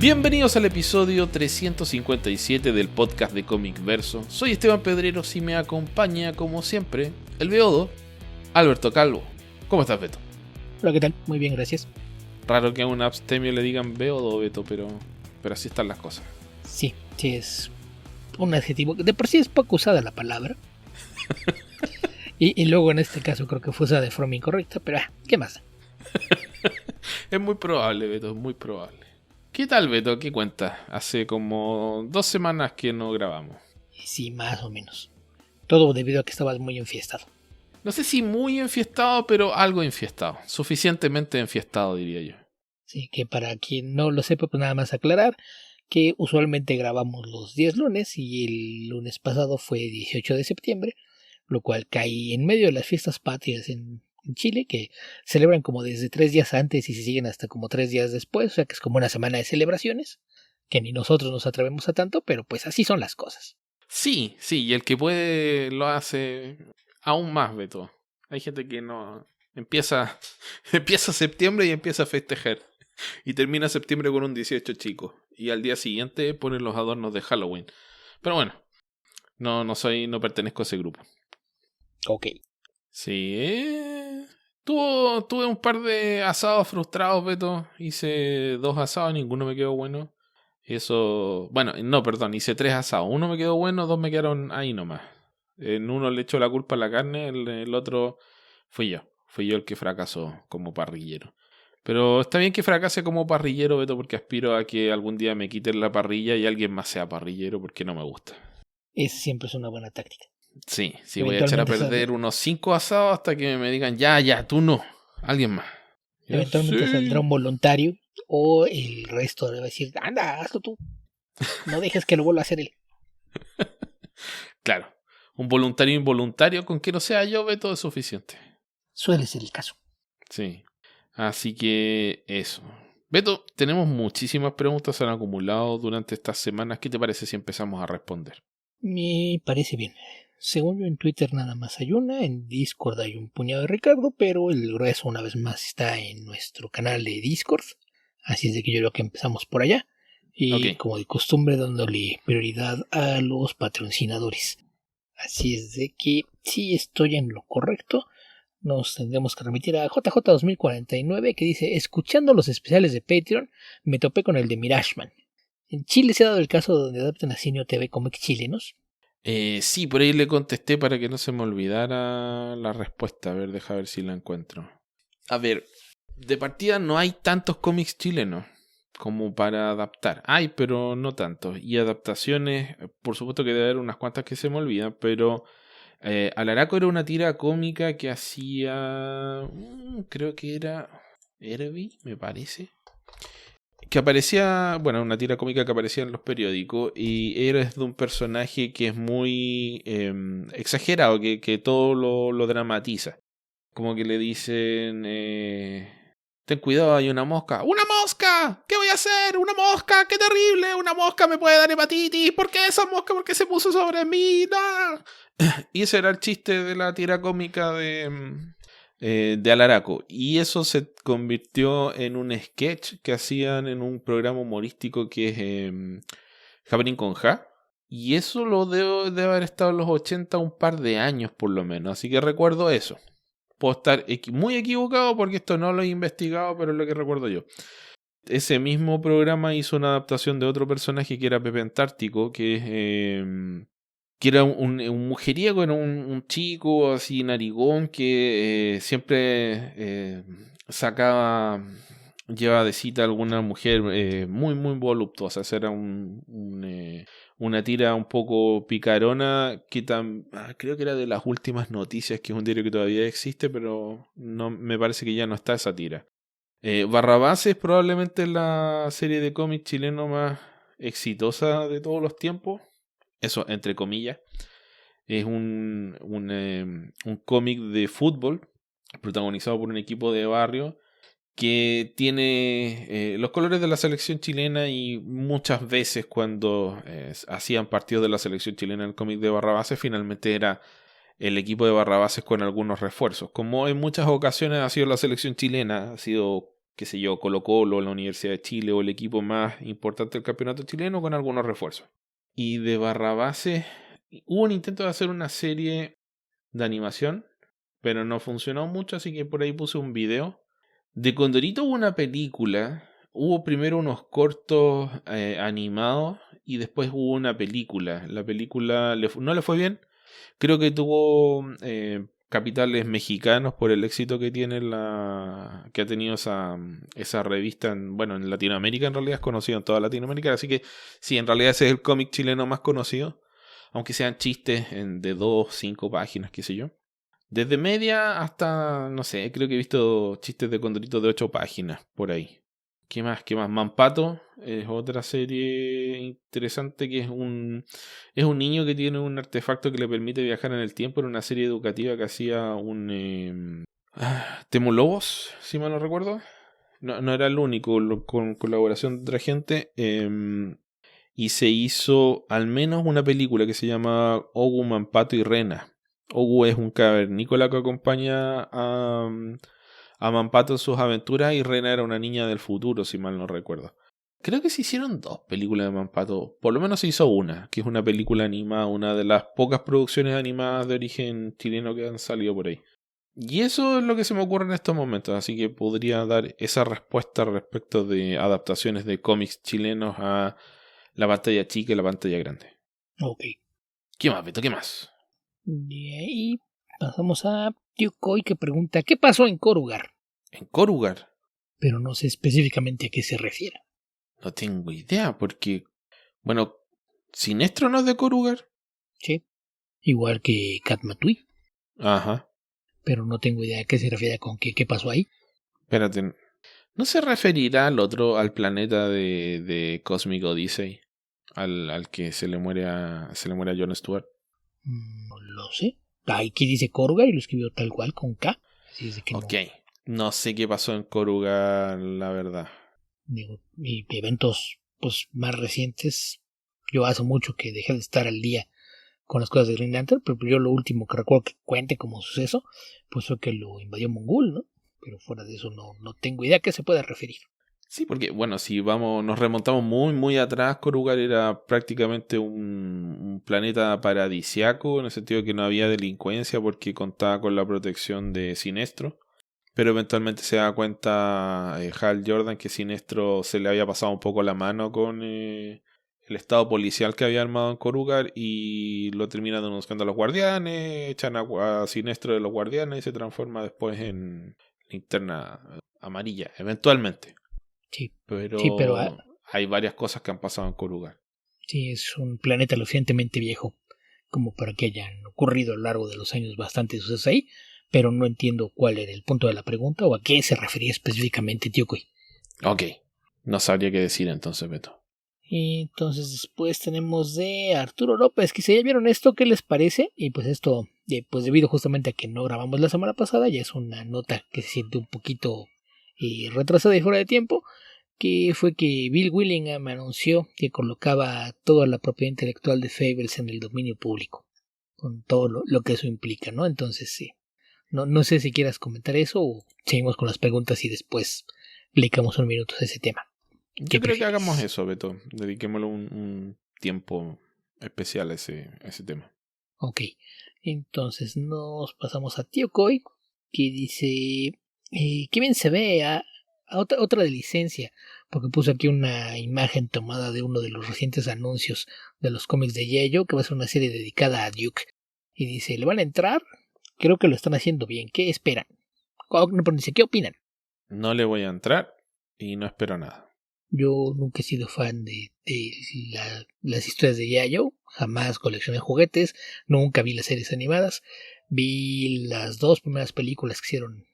Bienvenidos al episodio 357 del podcast de Comic Verso. Soy Esteban Pedreros y me acompaña, como siempre, el Beodo, Alberto Calvo. ¿Cómo estás, Beto? Hola, ¿qué tal? Muy bien, gracias. Raro que a un abstemio le digan Beodo o Beto, pero así están las cosas. Sí, es un adjetivo. De por sí es poco usada la palabra. y luego en este caso creo que fue usada de forma incorrecta, pero ¿qué más? Es muy probable, Beto, es muy probable. ¿Qué tal, Beto? ¿Qué cuentas? Hace como 2 semanas que no grabamos. Sí, más o menos. Todo debido a que estabas muy enfiestado. No sé si muy enfiestado, pero algo enfiestado. Suficientemente enfiestado, diría yo. Sí, que para quien no lo sepa, pues nada más aclarar que usualmente grabamos los 10 lunes y el lunes pasado fue 18 de septiembre, lo cual cae en medio de las fiestas patrias en Chile, que celebran como desde 3 días antes y se siguen hasta como 3 días después, o sea que es como una semana de celebraciones, que ni nosotros nos atrevemos a tanto, pero pues así son las cosas. Sí, y el que puede lo hace aún más, Beto. Hay gente que no empieza septiembre y empieza a festejar. Y termina septiembre con un 18 chico. Y al día siguiente ponen los adornos de Halloween. Pero bueno, no pertenezco a ese grupo. Ok. Sí, tuve un par de asados frustrados, Beto. Hice 2 asados, ninguno me quedó bueno. Y eso, bueno, no, perdón, hice 3 asados. Uno me quedó bueno, 2 me quedaron ahí nomás. En uno le echo la culpa a la carne, el otro fui yo. Fui yo el que fracasó como parrillero. Pero está bien que fracase como parrillero, Beto, porque aspiro a que algún día me quiten la parrilla y alguien más sea parrillero, porque no me gusta. Esa siempre es una buena táctica. Sí, voy a echar a perder unos 5 asados hasta que me digan, ya, tú no, alguien más. Eventualmente saldrá un voluntario o el resto le va a decir, anda, hazlo tú. No dejes que lo vuelva a hacer él. Claro, un voluntario involuntario con que no sea yo, Beto, es suficiente. Suele ser el caso. Sí, así que eso. Beto, tenemos muchísimas preguntas que han acumulado durante estas semanas. ¿Qué te parece si empezamos a responder? Me parece bien. Según yo, en Twitter nada más hay una, en Discord hay un puñado de Ricardo, pero el grueso una vez más está en nuestro canal de Discord. Así es de que yo creo que empezamos por allá. Y como de costumbre dándole prioridad a los patrocinadores. Así es de que si estoy en lo correcto, nos tendremos que remitir a JJ2049 que dice, escuchando los especiales de Patreon, me topé con el de Mirashman. En Chile se ha dado el caso donde adaptan a Cineo TV cómics chilenos. Sí, por ahí le contesté para que no se me olvidara la respuesta. A ver, deja ver si la encuentro. A ver, de partida no hay tantos cómics chilenos como para adaptar. Hay, pero no tantos. Y adaptaciones, por supuesto que debe haber unas cuantas que se me olvidan, pero Alaraco era una tira cómica que hacía... creo que era Herbie, me parece. Que aparecía, bueno, una tira cómica que aparecía en los periódicos y era de un personaje que es muy exagerado, que todo lo dramatiza. Como que le dicen, ten cuidado, hay una mosca. ¡Una mosca! ¿Qué voy a hacer? ¡Una mosca! ¡Qué terrible! ¡Una mosca me puede dar hepatitis! ¿Por qué esa mosca? ¿Por qué se puso sobre mí? ¡No! Y ese era el chiste de la tira cómica de Alaraco, y eso se convirtió en un sketch que hacían en un programa humorístico que es Happening con Ja, y eso lo debe haber estado en los 80 un par de años por lo menos, así que recuerdo eso. Puedo estar muy equivocado porque esto no lo he investigado, pero es lo que recuerdo yo. Ese mismo programa hizo una adaptación de otro personaje que era Pepe Antártico, que era un mujeriego, era un chico así narigón que siempre llevaba de cita a alguna mujer muy voluptuosa. O sea, era una tira un poco picarona que creo que era de Las Últimas Noticias, que es un diario que todavía existe, pero no me parece que ya no está esa tira. Barrabás es probablemente la serie de cómics chileno más exitosa de todos los tiempos. Eso, entre comillas. Es un cómic de fútbol protagonizado por un equipo de barrio que tiene los colores de la selección chilena, y muchas veces cuando hacían partidos de la selección chilena en el cómic de Barrabases, finalmente era el equipo de Barrabases con algunos refuerzos. Como en muchas ocasiones ha sido la selección chilena, ha sido qué sé yo, Colo-Colo, la Universidad de Chile o el equipo más importante del campeonato chileno con algunos refuerzos. Y de Barrabases hubo un intento de hacer una serie de animación, pero no funcionó mucho, así que por ahí puse un video. De Condorito hubo una película, hubo primero unos cortos animados y después hubo una película. La película no le fue bien, creo que tuvo capitales mexicanos por el éxito que tiene que ha tenido esa revista en Latinoamérica. En realidad es conocido en toda Latinoamérica, así que sí, en realidad ese es el cómic chileno más conocido, aunque sean chistes de 2, 5 páginas, qué sé yo. Desde media hasta, no sé, creo que he visto chistes de Condorito de 8 páginas por ahí. ¿Qué más? Mampato es otra serie interesante que es un niño que tiene un artefacto que le permite viajar en el tiempo. Era una serie educativa que hacía un Temolobos, si mal no recuerdo. No era el único, con colaboración de otra gente. Y se hizo al menos una película que se llama Ogu, Mampato y Rena. Ogu es un cavernícola que acompaña a Mampato en sus aventuras y Rena era una niña del futuro, si mal no recuerdo. Creo que se hicieron 2 películas de Mampato. Por lo menos se hizo una, que es una película animada, una de las pocas producciones animadas de origen chileno que han salido por ahí. Y eso es lo que se me ocurre en estos momentos, así que podría dar esa respuesta respecto de adaptaciones de cómics chilenos a la pantalla chica y la pantalla grande. Ok. ¿Qué más, Beto? ¿Qué más? De ahí pasamos a Tío Coy, que pregunta ¿qué pasó en Korugar? ¿En Korugar? Pero no sé específicamente a qué se refiere. No tengo idea, porque, bueno, ¿Sinestro no es de Korugar? Sí. Igual que Katmatui. Ajá. Pero no tengo idea a qué se refiere con qué pasó ahí. Espérate, ¿no se referirá al planeta de Cosmic Odyssey? Al que se le muere a Jon Stewart. No lo sé. Aquí dice Korugar y lo escribió tal cual con K. Así es de que ok. No sé qué pasó en Korugar, la verdad. Digo, y eventos pues más recientes. Yo hace mucho que dejé de estar al día con las cosas de Green Lantern, pero yo lo último que recuerdo que cuente como suceso pues fue que lo invadió Mongul, ¿no? Pero fuera de eso no tengo idea a qué se puede referir. Sí, porque, bueno, si nos remontamos muy, muy atrás, Korugar era prácticamente un planeta paradisiaco, en el sentido de que no había delincuencia porque contaba con la protección de Sinestro. Pero eventualmente se da cuenta Hal Jordan que Sinestro se le había pasado un poco la mano con el estado policial que había armado en Korugar y lo termina denunciando a los guardianes, echan a Sinestro de los guardianes y se transforma después en Linterna Amarilla, eventualmente. Sí, pero hay varias cosas que han pasado en Korugar. Sí, es un planeta lo suficientemente viejo como para que hayan ocurrido a lo largo de los años bastantes sucesos ahí, pero no entiendo cuál era el punto de la pregunta o a qué se refería específicamente Tío Coy. Ok, no sabría qué decir entonces, Beto. Y entonces después tenemos de Arturo López, que si ya vieron esto, ¿qué les parece? Y pues esto, pues debido justamente a que no grabamos la semana pasada, ya es una nota que se siente un poquito retrasada y fuera de tiempo, que fue que Bill Willingham anunció que colocaba toda la propiedad intelectual de Fables en el dominio público, con todo lo que eso implica, ¿no? Entonces sí, no sé si quieras comentar eso o seguimos con las preguntas y después dedicamos un minuto a ese tema. Yo creo que hagamos eso, Beto. Dediquémosle un tiempo especial a ese tema. Ok, entonces nos pasamos a Tío Coy, que dice, qué bien se ve a otra de licencia, porque puso aquí una imagen tomada de uno de los recientes anuncios de los cómics de Yayo, que va a ser una serie dedicada a Duke. Y dice, ¿le van a entrar? Creo que lo están haciendo bien. ¿Qué esperan? No, dice, ¿qué opinan? No le voy a entrar y no espero nada. Yo nunca he sido fan de las historias de Yayo, jamás coleccioné juguetes, nunca vi las series animadas, vi las 2 primeras películas que hicieron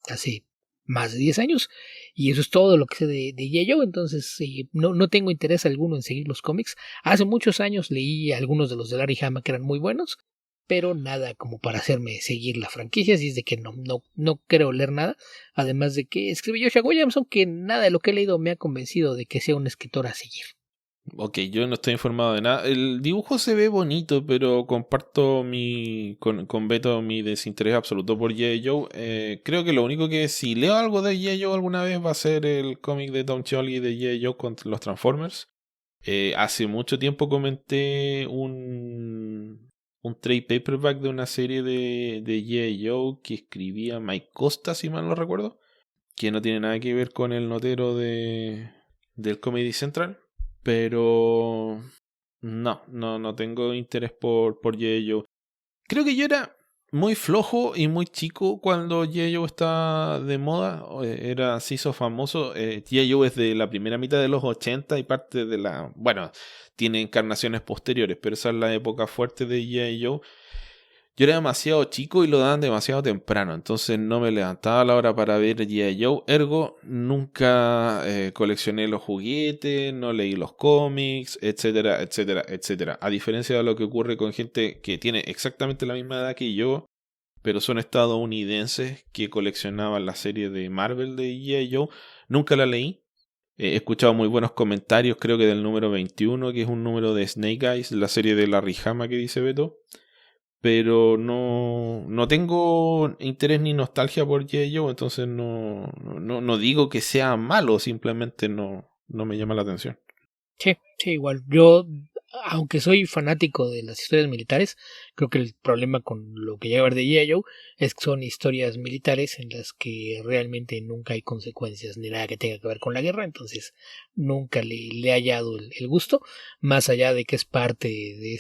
hace más de 10 años y eso es todo lo que sé de Yayo, entonces no tengo interés alguno en seguir los cómics. Hace muchos años leí algunos de los de Larry Hama que eran muy buenos, pero nada como para hacerme seguir la franquicia, así es de que no creo leer nada, además de que escribe Joshua Williamson, que nada de lo que he leído me ha convencido de que sea un escritor a seguir. Ok, yo no estoy informado de nada. El dibujo se ve bonito, pero comparto con Beto mi desinterés absoluto por G.I. Joe. Creo que lo único que si leo algo de G.I. Joe alguna vez va a ser el cómic de Tom Scioli de G.I. Joe contra los Transformers. Hace mucho tiempo comenté un trade paperback de una serie de G.I. Joe que escribía Mike Costa, si mal no recuerdo, que no tiene nada que ver con el notero del Comedy Central. Pero no tengo interés por G.I. Joe. Creo que yo era muy flojo y muy chico cuando G.I. Joe estaba de moda. Se hizo famoso. G.I. Joe es de la primera mitad de los 80 y parte de la... Bueno, tiene encarnaciones posteriores, pero esa es la época fuerte de G.I. Joe. Yo era demasiado chico y lo daban demasiado temprano, entonces no me levantaba a la hora para ver G.I. Joe. Ergo, nunca coleccioné los juguetes, no leí los cómics, etcétera, etcétera, etcétera. A diferencia de lo que ocurre con gente que tiene exactamente la misma edad que yo, pero son estadounidenses que coleccionaban la serie de Marvel de G.I. Joe. Nunca la leí. He escuchado muy buenos comentarios, creo que del número 21, que es un número de Snake Eyes, la serie de Larry Hama que dice Beto. Pero no tengo interés ni nostalgia por G.I. Joe, entonces no digo que sea malo, simplemente no me llama la atención. Sí, igual. Yo, aunque soy fanático de las historias militares, creo que el problema con lo que llega a ver de G.I. Joe es que son historias militares en las que realmente nunca hay consecuencias ni nada que tenga que ver con la guerra, entonces nunca le he hallado el gusto, más allá de que es parte de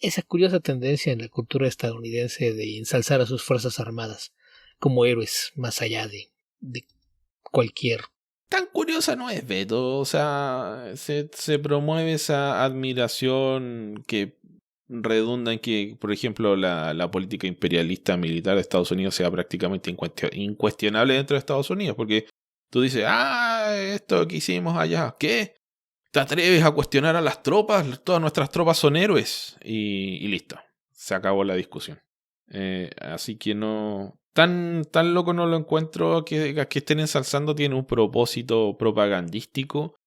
esa curiosa tendencia en la cultura estadounidense de ensalzar a sus fuerzas armadas como héroes más allá de cualquier. Tan curiosa no es, Beto. O sea, se promueve esa admiración que redunda en que, por ejemplo, la política imperialista militar de Estados Unidos sea prácticamente incuestionable dentro de Estados Unidos. Porque tú dices, esto que hicimos allá, ¿qué? ¿Te atreves a cuestionar a las tropas? Todas nuestras tropas son héroes. Y listo. Se acabó la discusión. Así que no... Tan loco no lo encuentro que estén ensalzando. Tiene un propósito propagandístico.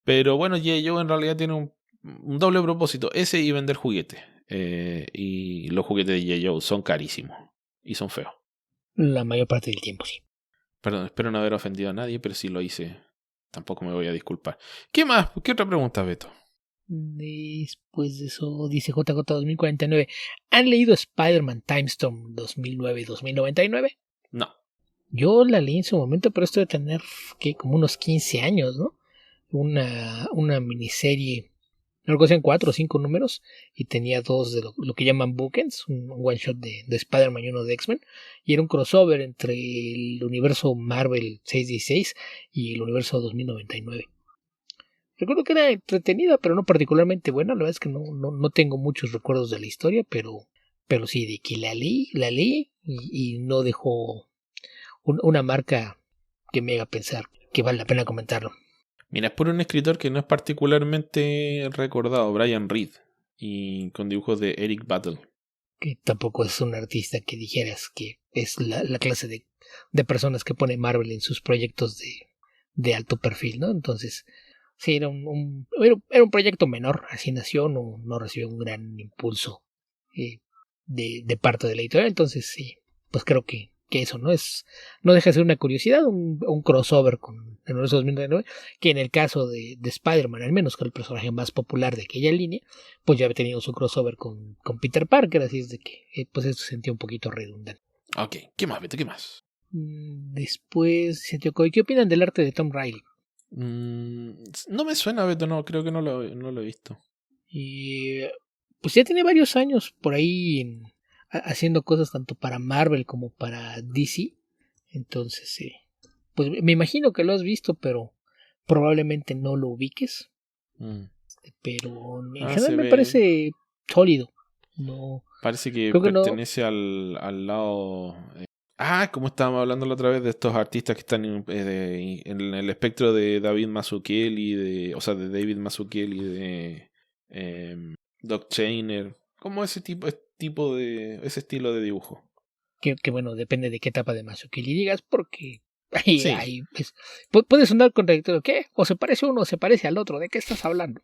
Pero bueno, G.I. Joe en realidad tiene un doble propósito. Ese y vender juguetes. Y los juguetes de G.I. Joe son carísimos. Y son feos. La mayor parte del tiempo, sí. Perdón, espero no haber ofendido a nadie, pero si lo hice, tampoco me voy a disculpar. ¿Qué más? ¿Qué otra pregunta, Beto? Después de eso, dice JJ 2049, ¿han leído Spider-Man Timestorm 2009-2099? No. Yo la leí en su momento, pero esto debe tener como unos 15 años, ¿no? Una miniserie, algo así en 4 o 5 números, y tenía dos de lo que llaman bookends, un one shot de Spider-Man y uno de X-Men, y era un crossover entre el universo Marvel 616 y el universo 2099. Recuerdo que era entretenida, pero no particularmente buena. La verdad es que no tengo muchos recuerdos de la historia, pero sí, de que la leí y no dejó una marca que me haga pensar que vale la pena comentarlo. Mira, es por un escritor que no es particularmente recordado, Brian Reed, y con dibujos de Eric Battle. Que tampoco es un artista que dijeras que es la clase de personas que pone Marvel en sus proyectos de alto perfil, ¿no? Entonces, sí, era un proyecto menor, así nació, no recibió un gran impulso de parte de la editorial, entonces sí, pues creo que eso no deja de ser una curiosidad, un crossover con el universo 2009, que en el caso de Spider-Man, al menos que era el personaje más popular de aquella línea, pues ya había tenido su crossover con Peter Parker, así es de que pues eso se sentía un poquito redundante. Ok, ¿qué más, Beto? ¿Qué más? Después, ¿qué opinan del arte de Tom Riley? No me suena, Beto, no, creo que no lo he visto. Y pues ya tiene varios años por ahí haciendo cosas tanto para Marvel como para DC. Entonces, pues me imagino que lo has visto, pero probablemente no lo ubiques. Pero en general me parece sólido. No, parece que creo que pertenece al lado... como estábamos hablando la otra vez de estos artistas que están en el espectro de David Mazzucchelli, de David Mazzucchelli, de Doc Chainer, como ese estilo de dibujo. Que bueno, depende de qué etapa de Mazzucchelli digas, porque Sí. Ahí, pues, puede sonar contradictorio. ¿Qué? O se parece uno o se parece al otro. ¿De qué estás hablando?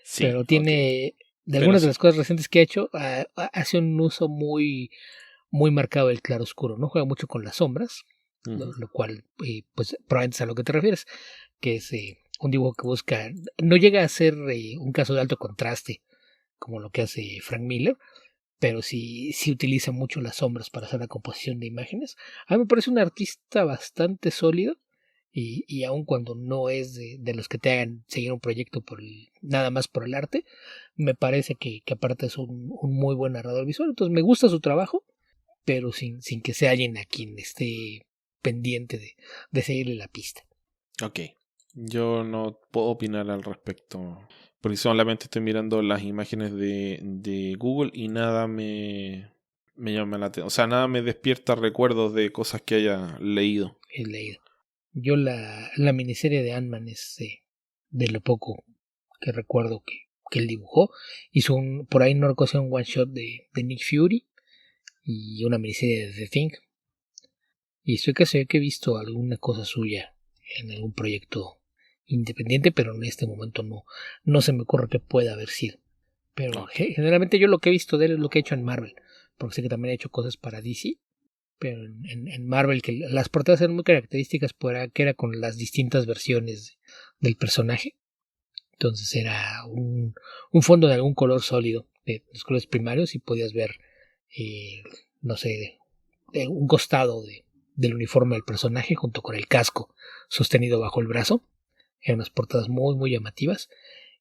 Sí, pero tiene... Okay. De algunas de las cosas recientes que ha hecho, hace un uso muy, muy marcado del claroscuro, ¿no? Juega mucho con las sombras, lo cual, pues, probablemente es a lo que te refieres, que es un dibujo que busca... No llega a ser un caso de alto contraste, como lo que hace Frank Miller, pero sí utiliza mucho las sombras para hacer la composición de imágenes. A mí me parece un artista bastante sólido y aun cuando no es de los que te hagan seguir un proyecto nada más por el arte, me parece que aparte es un muy buen narrador visual. Entonces me gusta su trabajo, pero sin que sea alguien a quien esté pendiente de seguirle la pista. Ok, yo no puedo opinar al respecto, porque solamente estoy mirando las imágenes de Google y nada me llama la atención. O sea, nada me despierta recuerdos de cosas que haya leído. He leído. Yo la miniserie de Ant-Man es de lo poco que recuerdo que él dibujó. Hizo por ahí no recuerdo un one shot de Nick Fury y una miniserie de The Thing. Y estoy casi que he visto alguna cosa suya en algún proyecto independiente, pero en este momento no se me ocurre que pueda haber sido. Pero generalmente yo lo que he visto de él es lo que ha hecho en Marvel, porque sé que también ha hecho cosas para DC. Pero en Marvel, que las portadas eran muy características, que era con las distintas versiones del personaje. Entonces era un fondo de algún color sólido, de los colores primarios, y podías ver, no sé, un costado del uniforme del personaje junto con el casco sostenido bajo el brazo. Eran unas portadas muy, muy llamativas.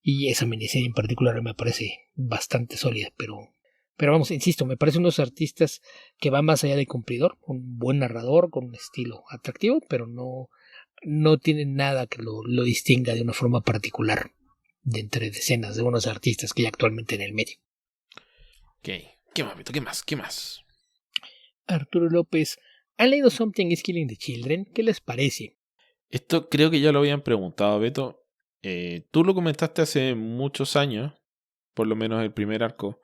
Y esa miniserie en particular me parece bastante sólida, pero vamos, insisto, me parece unos artistas que van más allá de cumplidor, un buen narrador con un estilo atractivo, pero no tiene nada que lo distinga de una forma particular de entre decenas de buenos artistas que hay actualmente en el medio. Ok, ¿qué más, Beto? ¿Qué más? Arturo López, ¿han leído Something is Killing the Children? ¿Qué les parece? Esto creo que ya lo habían preguntado, Beto. Tú lo comentaste hace muchos años, por lo menos el primer arco.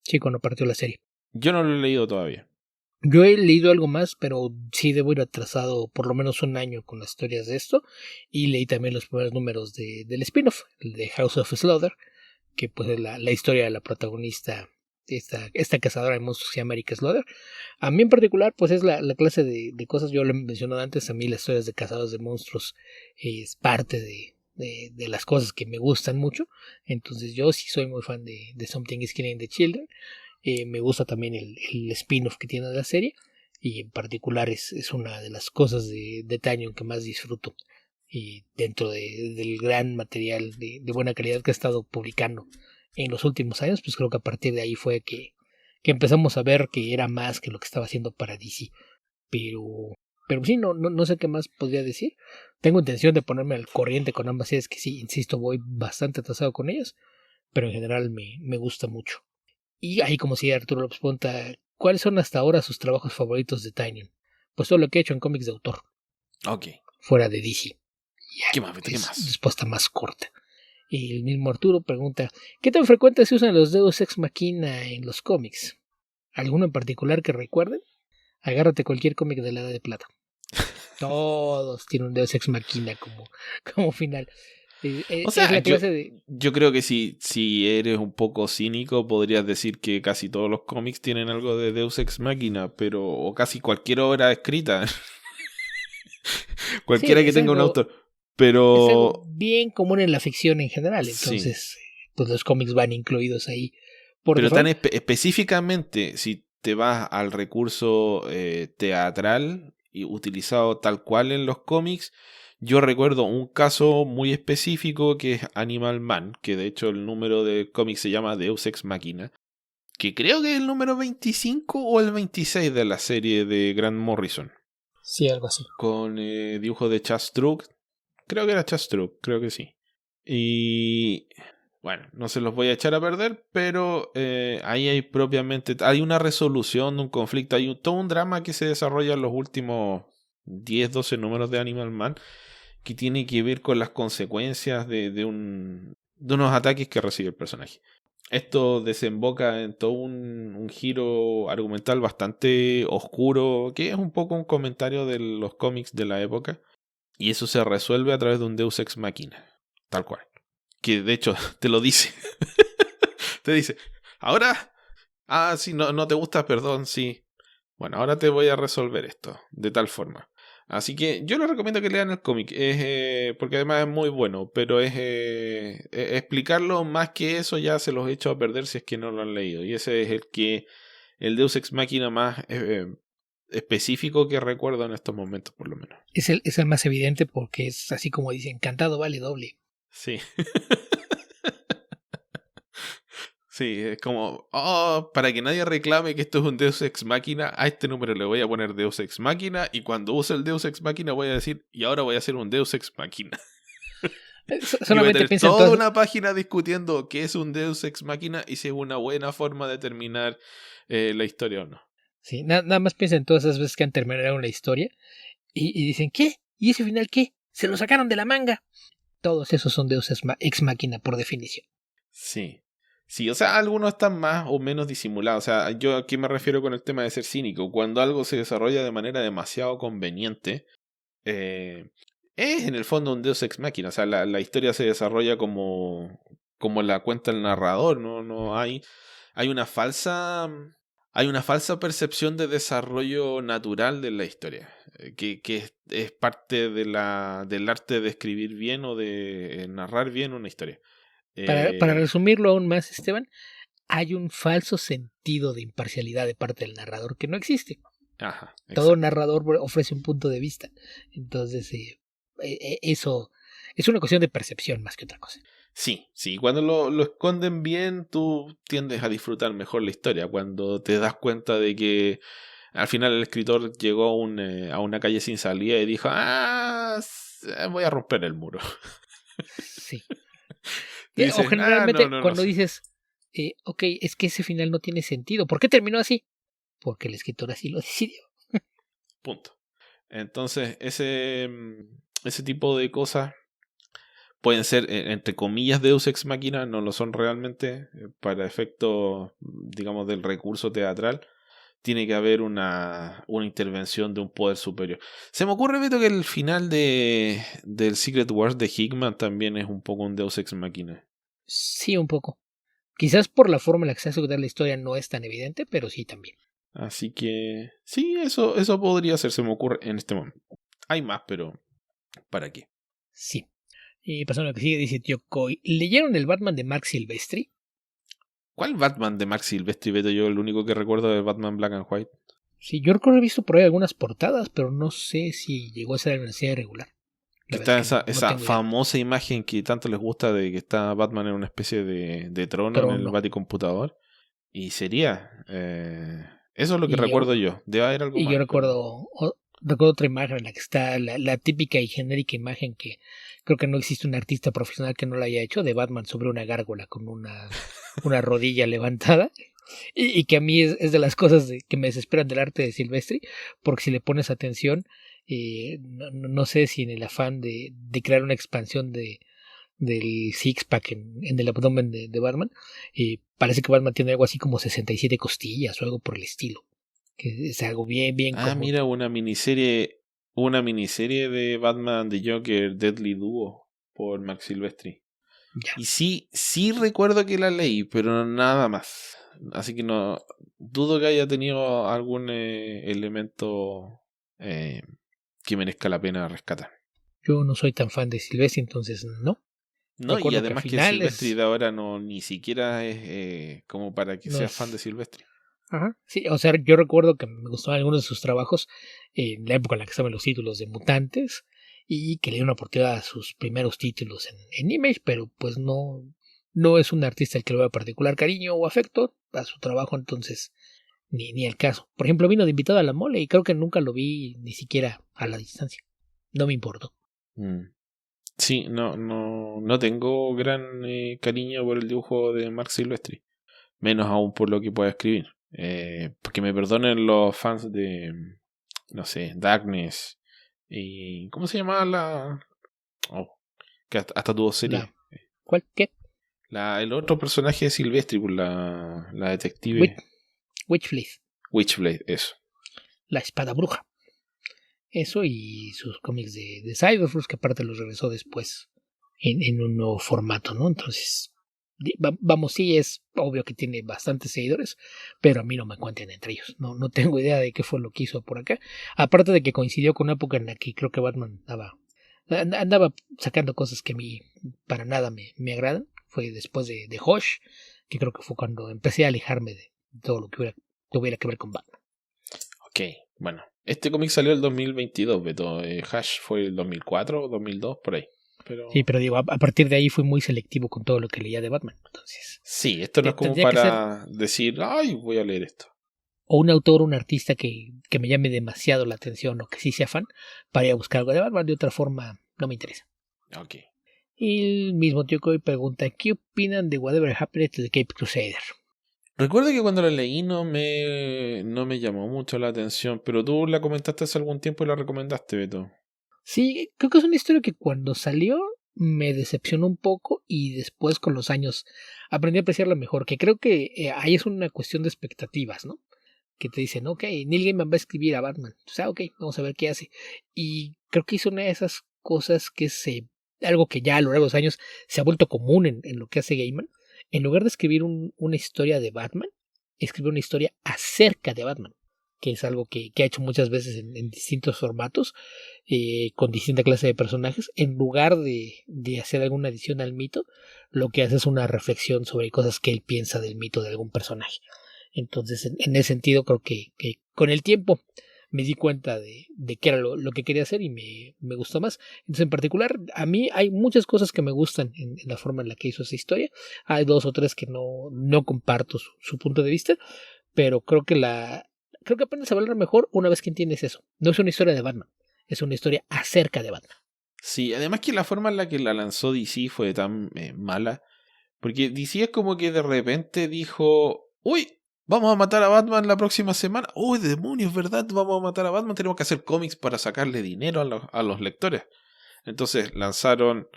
Sí, cuando partió la serie. Yo no lo he leído todavía. Yo he leído algo más, pero sí debo ir atrasado por lo menos un año con las historias de esto. Y leí también los primeros números del spin-off, el de House of Slaughter, que pues es la historia de la protagonista, esta cazadora de monstruos que se llama Erika Slaughter. A mí en particular, pues es la clase de cosas, yo lo he mencionado antes, a mí las historias de cazadores de monstruos es parte de las cosas que me gustan mucho. Entonces yo sí soy muy fan de Something is Killing the Children. Me gusta también el spin-off que tiene de la serie y en particular es una de las cosas de Tanyon que más disfruto y dentro del gran material de buena calidad que ha estado publicando en los últimos años, pues creo que a partir de ahí fue que empezamos a ver que era más que lo que estaba haciendo para DC, pero sí, no sé qué más podría decir. Tengo intención de ponerme al corriente con ambas series que sí, insisto, voy bastante atrasado con ellas, pero en general me gusta mucho. Y ahí como si Arturo López pregunta, ¿cuáles son hasta ahora sus trabajos favoritos de Tynion? Pues todo lo que he hecho en cómics de autor. Ok. Fuera de DC. ¿Qué más, Beto? ¿Qué más? Respuesta más corta. Y el mismo Arturo pregunta, ¿qué tan frecuente se usan los Deus Ex Machina en los cómics? ¿Alguno en particular que recuerden? Agárrate cualquier cómic de la Edad de Plata. Todos tienen un Deus Ex Machina como final. O sea, yo creo que si eres un poco cínico, podrías decir que casi todos los cómics tienen algo de Deus Ex Machina, o casi cualquier obra escrita. Cualquiera que tenga un autor. Pero es algo bien común en la ficción en general, entonces pues los cómics van incluidos ahí. Pero tan específicamente, si te vas al recurso teatral y utilizado tal cual en los cómics, yo recuerdo un caso muy específico que es Animal Man, que de hecho el número de cómics se llama Deus Ex Machina, que creo que es el número 25 o el 26 de la serie de Grant Morrison. Sí, algo así. Con dibujos de Chas Truk. Creo que era Chas Truk, creo que sí. Y bueno, no se los voy a echar a perder, pero ahí hay una resolución de un conflicto, hay todo un drama que se desarrolla en los últimos 10, 12 números de Animal Man, que tiene que ver con las consecuencias de unos ataques que recibe el personaje. esto desemboca en todo un giro argumental bastante oscuro, que es un poco un comentario de los cómics de la época. Y eso se resuelve a través de un Deus Ex Machina, tal cual. Que de hecho te lo dice. Te dice, ahora... sí, no te gusta, perdón, sí. Bueno, ahora te voy a resolver esto, de tal forma. Así que yo les recomiendo que lean el cómic, porque además es muy bueno, pero explicarlo más que eso ya se los he hecho a perder si es que no lo han leído. Y ese es el Deus Ex Machina más específico que recuerdo en estos momentos, por lo menos. Es el más evidente porque es así como dice, encantado vale doble. Sí. Sí, es como, para que nadie reclame que esto es un Deus Ex Machina, a este número le voy a poner Deus Ex Machina y cuando use el Deus Ex Machina voy a decir, y ahora voy a hacer un Deus Ex Machina. Y voy a Solamente tener piensa en toda todas, una página discutiendo qué es un Deus Ex Machina y si es una buena forma de terminar la historia o no. sí, nada más piensa en todas esas veces que han terminado una historia y dicen, ¿qué? ¿Y ese final qué? Se lo sacaron de la manga. Todos esos son Deus Ex Machina por definición. Sí. Sí, o sea, algunos están más o menos disimulados. O sea, yo aquí me refiero con el tema de ser cínico. Cuando algo se desarrolla de manera demasiado conveniente, es en el fondo un Deus Ex Machina. O sea, la historia se desarrolla como la cuenta el narrador. No hay una falsa. Hay una falsa percepción de desarrollo natural de la historia. Que es parte del arte de escribir bien o de narrar bien una historia. Para resumirlo aún más, Esteban, hay un falso sentido de imparcialidad de parte del narrador que no existe. Ajá, Todo exacto. narrador ofrece un punto de vista. Entonces, eso es una cuestión de percepción más que otra cosa. Sí, cuando lo esconden bien, tú tiendes a disfrutar mejor la historia. Cuando te das cuenta de que al final el escritor llegó a una calle sin salida y dijo, voy a romper el muro. Sí. Tú O dices, generalmente no cuando sé. dices, ok, es que ese final no tiene sentido. ¿Por qué terminó así? Porque el escritor así lo decidió. Punto. Entonces, ese tipo de cosas pueden ser, entre comillas, Deus Ex Machina, no lo son realmente, para efectos, digamos, del recurso teatral. Tiene que haber una intervención de un poder superior. Se me ocurre, Beto, que el final del Secret Wars de Hickman también es un poco un Deus Ex Machina. Sí, un poco. Quizás por la forma en la que se hace la historia no es tan evidente, pero sí también. Así que sí, eso podría ser, se me ocurre en este momento. Hay más, pero ¿para qué? Sí. Y pasando a lo que sigue, dice Tío Coy. ¿Leyeron el Batman de Mark Silvestri? ¿Cuál Batman de Max Silvestri, Beto? Yo el único que recuerdo es Batman Black and White. Sí, yo recuerdo haber visto por ahí algunas portadas, pero no sé si llegó a ser una serie regular. Que La verdad es está que no esa tengo idea. famosa imagen que tanto les gusta de que está Batman en una especie de trono en el Trono. Baticomputador. Y sería... eso es lo que Y yo, recuerdo yo. Debe haber algo y yo más, pero... recuerdo otra imagen en la que está la típica y genérica imagen que creo que no existe un artista profesional que no la haya hecho, de Batman sobre una gárgola con una rodilla levantada. Y que a mí es de las cosas que me desesperan del arte de Silvestri, porque si le pones atención, no sé si en el afán de crear una expansión del six-pack en el abdomen de Batman, parece que Batman tiene algo así como 67 costillas o algo por el estilo, que es algo bien, bien común. Mira, una miniserie de Batman de Joker, Deadly Duo, por Max Silvestri. Ya. Y sí recuerdo que la leí, pero nada más. Así que no dudo que haya tenido algún elemento eh, que merezca la pena rescatar. Yo no soy tan fan de Silvestri, entonces no. No, y Recuerdo que a además que Silvestri finales... de ahora no ni siquiera es como para que No seas fan de es... Silvestri. Ajá. Sí, o sea, yo recuerdo que me gustaban algunos de sus trabajos en la época en la que estaban los títulos de Mutantes y que le dio una oportunidad a sus primeros títulos en Image, pero pues no es un artista al que le vea particular cariño o afecto a su trabajo, entonces ni el caso. Por ejemplo, vino de invitado a la mole y creo que nunca lo vi ni siquiera a la distancia. No me importó. Mm. Sí, no tengo gran cariño por el dibujo de Mark Silvestri. Menos aún por lo que pueda escribir. Porque me perdonen los fans de, no sé, Darkness. Y ¿cómo se llamaba la...? Oh, que hasta tuvo serie. ¿Cuál? ¿Qué? El otro personaje de Silvestri, pues, la detective. Witchblade. Witchblade, eso. La espada bruja. Eso y sus cómics de Cyberforce, que aparte los regresó después en un nuevo formato, ¿no? Entonces, vamos, sí, es obvio que tiene bastantes seguidores, pero a mí no me cuentan entre ellos. No tengo idea de qué fue lo que hizo por acá. Aparte de que coincidió con una época en la que creo que Batman andaba sacando cosas que a mí para nada me agradan. Fue después de Hush, que creo que fue cuando empecé a alejarme de todo lo que tuviera que ver con Batman. Ok, bueno. Este cómic salió el 2022, Beto. Hush fue el 2004 o 2002, por ahí. Sí, pero digo, a partir de ahí fui muy selectivo con todo lo que leía de Batman. Entonces, sí, esto no es como para decir, ay, voy a leer esto. O un autor o un artista que me llame demasiado la atención o que sí sea fan para ir a buscar algo de Batman. De otra forma, no me interesa. Ok. Y el mismo tío que hoy pregunta, ¿qué opinan de Whatever Happened to the Cape Crusader? Recuerdo que cuando la leí no me llamó mucho la atención, pero tú la comentaste hace algún tiempo y la recomendaste, Beto. Sí, creo que es una historia que cuando salió me decepcionó un poco y después con los años aprendí a apreciarla mejor, que creo que ahí es una cuestión de expectativas, ¿no? Que te dicen, ok, Neil Gaiman va a escribir a Batman. O sea, ok, vamos a ver qué hace. Y creo que hizo una de esas cosas algo que ya a lo largo de los años se ha vuelto común en lo que hace Gaiman. En lugar de escribir una historia de Batman, escribe una historia acerca de Batman, que es algo que ha hecho muchas veces en distintos formatos, con distinta clase de personajes. En lugar de hacer alguna adición al mito, lo que hace es una reflexión sobre cosas que él piensa del mito de algún personaje. Entonces, en ese sentido, creo que con el tiempo me di cuenta de qué era lo que quería hacer y me gustó más. Entonces, en particular, a mí hay muchas cosas que me gustan en la forma en la que hizo esa historia. Hay 2 o 3 que no comparto su punto de vista, pero creo que aprendes a valorar mejor una vez que entiendes eso. No es una historia de Batman, es una historia acerca de Batman. Sí, además que la forma en la que la lanzó DC fue tan mala, porque DC es como que de repente dijo, uy, vamos a matar a Batman la próxima semana. Uy, demonios, ¿verdad? Vamos a matar a Batman, tenemos que hacer cómics para sacarle dinero a los lectores. Entonces lanzaron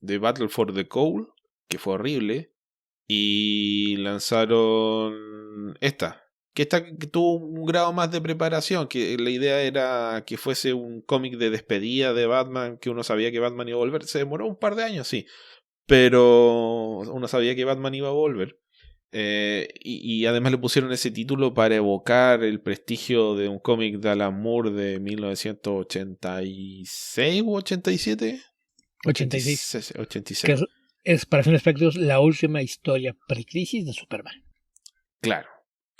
The Battle for the Cowl, que fue horrible, y lanzaron que tuvo un grado más de preparación, que la idea era que fuese un cómic de despedida de Batman, que uno sabía que Batman iba a volver. Se demoró un par de años, sí, pero uno sabía que Batman iba a volver. Y además le pusieron ese título para evocar el prestigio de un cómic de Alan Moore de 1986 u 87. 86. 86. Que es para fines prácticos la última historia pre-crisis de Superman. Claro.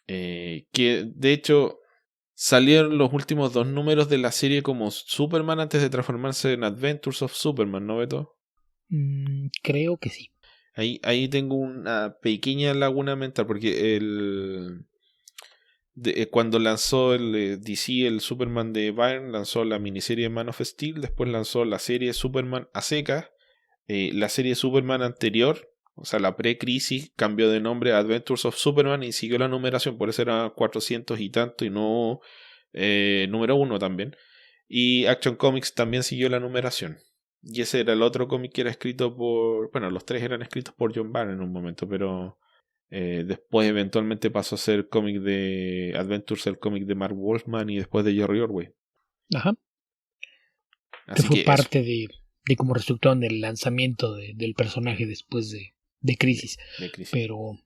Que de hecho salieron los últimos 2 números de la serie como Superman antes de transformarse en Adventures of Superman, ¿no, Beto? Creo que sí. Ahí tengo una pequeña laguna mental porque cuando lanzó el DC, el Superman de Byrne, lanzó la miniserie Man of Steel, después lanzó la serie Superman a secas, la serie Superman anterior, o sea, la pre-crisis, cambió de nombre a Adventures of Superman y siguió la numeración, por eso era 400 y tanto y no número 1 también. Y Action Comics también siguió la numeración. Y ese era el otro cómic que era escrito por... Bueno, los 3 eran escritos por John Byrne en un momento, pero después eventualmente pasó a ser cómic de Adventures, el cómic de Mark Wolfman y después de Jerry Ordway. Ajá. Así que fue que parte de cómo resultó en el lanzamiento del personaje después de Crisis. De crisis. Pero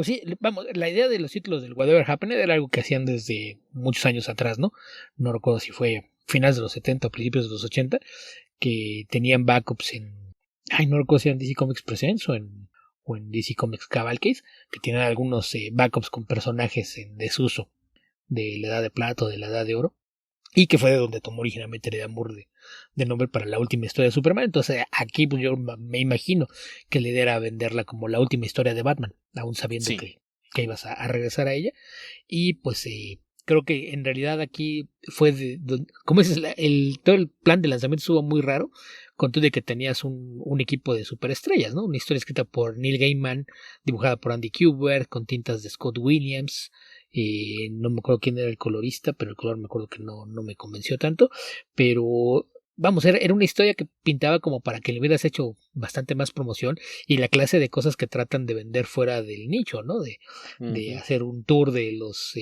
sí, vamos, la idea de los títulos del Whatever Happened era algo que hacían desde muchos años atrás, ¿no? No recuerdo si fue finales de los 70 o principios de los 80, que tenían backups no recuerdo si eran DC Comics Presents o en DC Comics Cavalcade, que tenían algunos backups con personajes en desuso de la Edad de Plata o de la Edad de Oro, y que fue de donde tomó originalmente la idea Moore de nombre para la última historia de Superman. Entonces aquí pues yo me imagino que la idea era venderla como la última historia de Batman, aún sabiendo Sí. que ibas a regresar a ella. Y pues creo que en realidad aquí fue como dices, todo el plan de lanzamiento estuvo muy raro, con todo de que tenías un equipo de superestrellas, ¿no? Una historia escrita por Neil Gaiman, dibujada por Andy Kubert, con tintas de Scott Williams. No me acuerdo quién era el colorista, pero el color me acuerdo que no me convenció tanto. Pero vamos, era una historia que pintaba como para que le hubieras hecho bastante más promoción y la clase de cosas que tratan de vender fuera del nicho, ¿no? De hacer un tour de los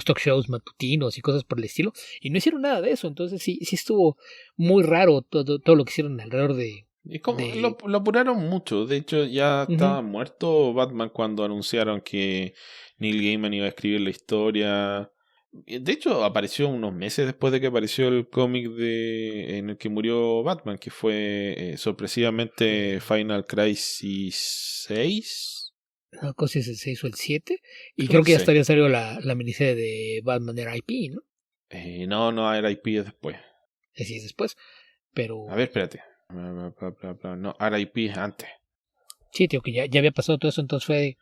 talk shows matutinos y cosas por el estilo, y no hicieron nada de eso, entonces sí estuvo muy raro todo lo que hicieron alrededor de... Es como lo apuraron mucho. De hecho, ya estaba muerto Batman cuando anunciaron que Neil Gaiman iba a escribir la historia. De hecho, apareció unos meses después de que apareció el cómic en el que murió Batman, que fue sorpresivamente Final Crisis 6. No sé si se hizo el 7, y creo que ya estaría salido la miniserie de Batman R.I.P., ¿no? No, era IP después. Sí, es después, pero... A ver, espérate. No, R.I.P. antes. Sí, tío, que ya había pasado todo eso, entonces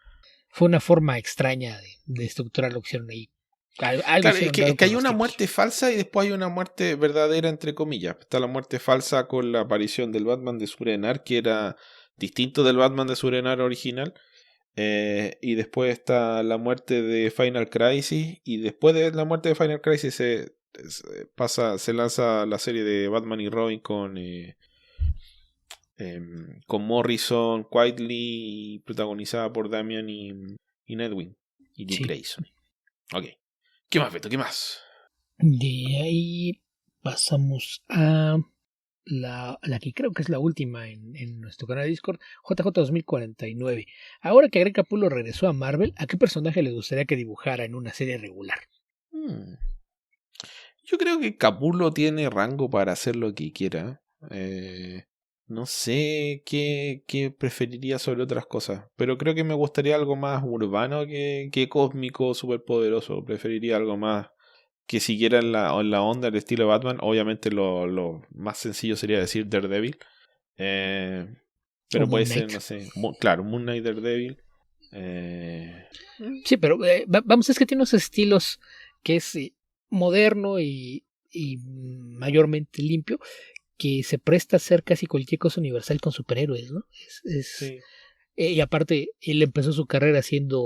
fue una forma extraña de estructurar lo que hicieron ahí. Claro, es que hay una muerte falsa y después hay una muerte verdadera, entre comillas. Está la muerte falsa con la aparición del Batman de Sur-Enar, que era distinto del Batman de Sur-Enar original. Y después está la muerte de Final Crisis. Y después de la muerte de Final Crisis se lanza la serie de Batman y Robin con Morrison, Quietly, protagonizada por Damian y Nightwing y Dick Grayson. Ok. ¿Qué más, Beto? ¿Qué más? De ahí pasamos a la que creo que es la última en nuestro canal de Discord, JJ 2049. Ahora que Greg Capullo regresó a Marvel, ¿a qué personaje le gustaría que dibujara en una serie regular? Yo creo que Capullo tiene rango para hacer lo que quiera. No sé qué preferiría sobre otras cosas, pero creo que me gustaría algo más urbano que cósmico, superpoderoso. Preferiría algo más que siguiera en la onda del estilo de Batman. Obviamente lo más sencillo sería decir Daredevil. Pero puede ser, no sé, claro, Moon Knight, Daredevil. Sí, pero vamos, es que tiene unos estilos que es moderno y mayormente limpio, que se presta a hacer casi cualquier cosa universal con superhéroes, ¿no? Sí. Y aparte, él empezó su carrera haciendo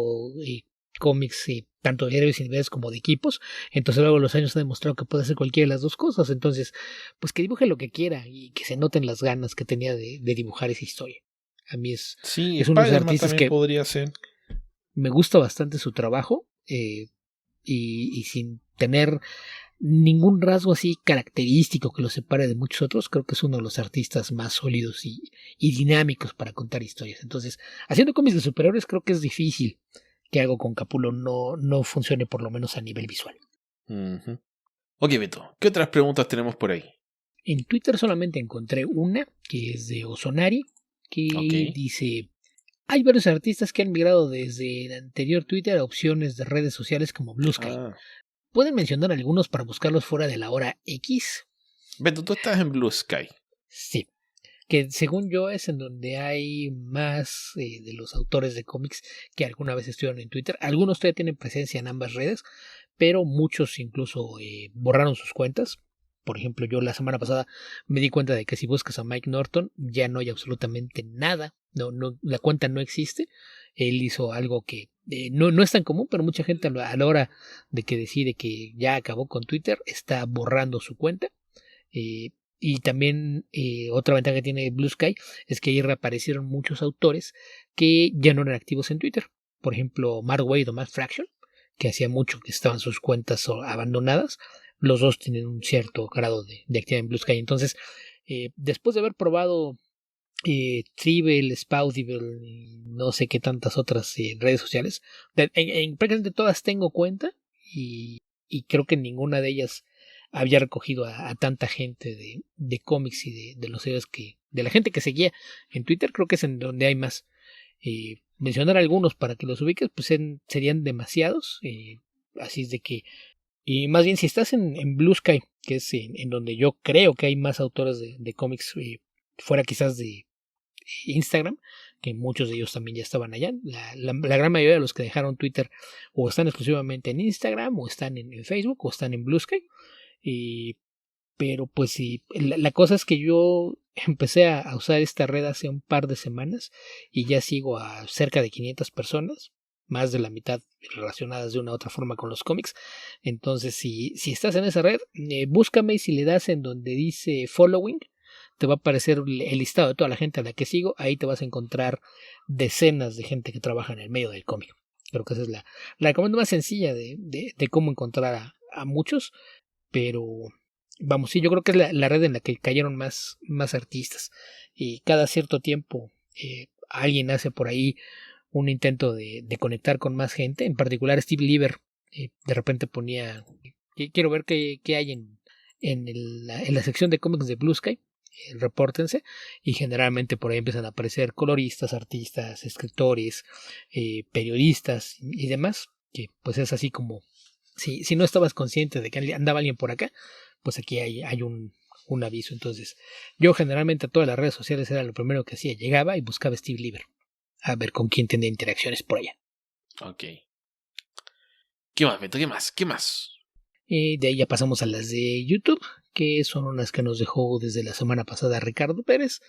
cómics tanto de héroes individuales como de equipos, entonces luego los años ha demostrado que puede hacer cualquiera de las dos cosas, entonces pues que dibuje lo que quiera y que se noten las ganas que tenía de dibujar esa historia. A mí es uno de los artistas que podría ser. Me gusta bastante su trabajo y sin tener ningún rasgo así característico que lo separe de muchos otros, creo que es uno de los artistas más sólidos y dinámicos para contar historias. Entonces, haciendo cómics de superhéroes creo que es difícil que algo con Capullo no funcione, por lo menos a nivel visual. Ok, Beto, ¿qué otras preguntas tenemos por ahí? En Twitter solamente encontré una, que es de Osonari, que dice: hay varios artistas que han migrado desde el anterior Twitter a opciones de redes sociales como Blue Sky. ¿Pueden mencionar algunos para buscarlos fuera de la hora X? Beto, tú estás en Blue Sky. Sí, que según yo es en donde hay más de los autores de cómics que alguna vez estuvieron en Twitter. Algunos todavía tienen presencia en ambas redes, pero muchos incluso borraron sus cuentas. Por ejemplo, yo la semana pasada me di cuenta de que si buscas a Mike Norton ya no hay absolutamente nada. No, la cuenta no existe. Él hizo algo que no es tan común, pero mucha gente a la hora de que decide que ya acabó con Twitter está borrando su cuenta. Y también otra ventaja que tiene Blue Sky es que ahí reaparecieron muchos autores que ya no eran activos en Twitter. Por ejemplo, Mark Waid o Matt Fraction, que hacía mucho que estaban sus cuentas abandonadas. Los dos tienen un cierto grado de actividad en Blue Sky. Entonces, después de haber probado Tribble, Spoutible y no sé qué tantas otras redes sociales, en prácticamente todas tengo cuenta y creo que ninguna de ellas había recogido a tanta gente de cómics y de los héroes de la gente que seguía en Twitter. Creo que es en donde hay más. Mencionar algunos para que los ubiques pues serían demasiados, así es de que más bien si estás en Blue Sky, que es en donde yo creo que hay más autores de cómics, fuera quizás de Instagram, que muchos de ellos también ya estaban allá. La gran mayoría de los que dejaron Twitter o están exclusivamente en Instagram, o están en Facebook, o están en Blue Sky. Pero pues sí, la cosa es que yo empecé a usar esta red hace un par de semanas y ya sigo a cerca de 500 personas. más de la mitad relacionadas de una u otra forma con los cómics. Entonces, si estás en esa red, búscame, y si le das en donde dice following, te va a aparecer el listado de toda la gente a la que sigo. Ahí te vas a encontrar decenas de gente que trabaja en el medio del cómic. Creo que esa es la recomendación más sencilla de cómo encontrar a muchos. Pero vamos, sí, yo creo que es la red en la que cayeron más artistas. Y cada cierto tiempo alguien hace por ahí un intento de conectar con más gente. En particular Steve Lieber de repente ponía, quiero ver qué hay en la sección de cómics de Blue Sky, repórtense, y generalmente por ahí empiezan a aparecer coloristas, artistas, escritores, periodistas y demás, que pues es así como, si no estabas consciente de que andaba alguien por acá, pues aquí hay un aviso. Entonces yo generalmente a todas las redes sociales era lo primero que hacía, llegaba y buscaba a Steve Lieber a ver con quién tenía interacciones por allá. Ok. ¿Qué más, Beto? ¿Qué más? De ahí ya pasamos a las de YouTube, que son unas que nos dejó desde la semana pasada Ricardo Pérez,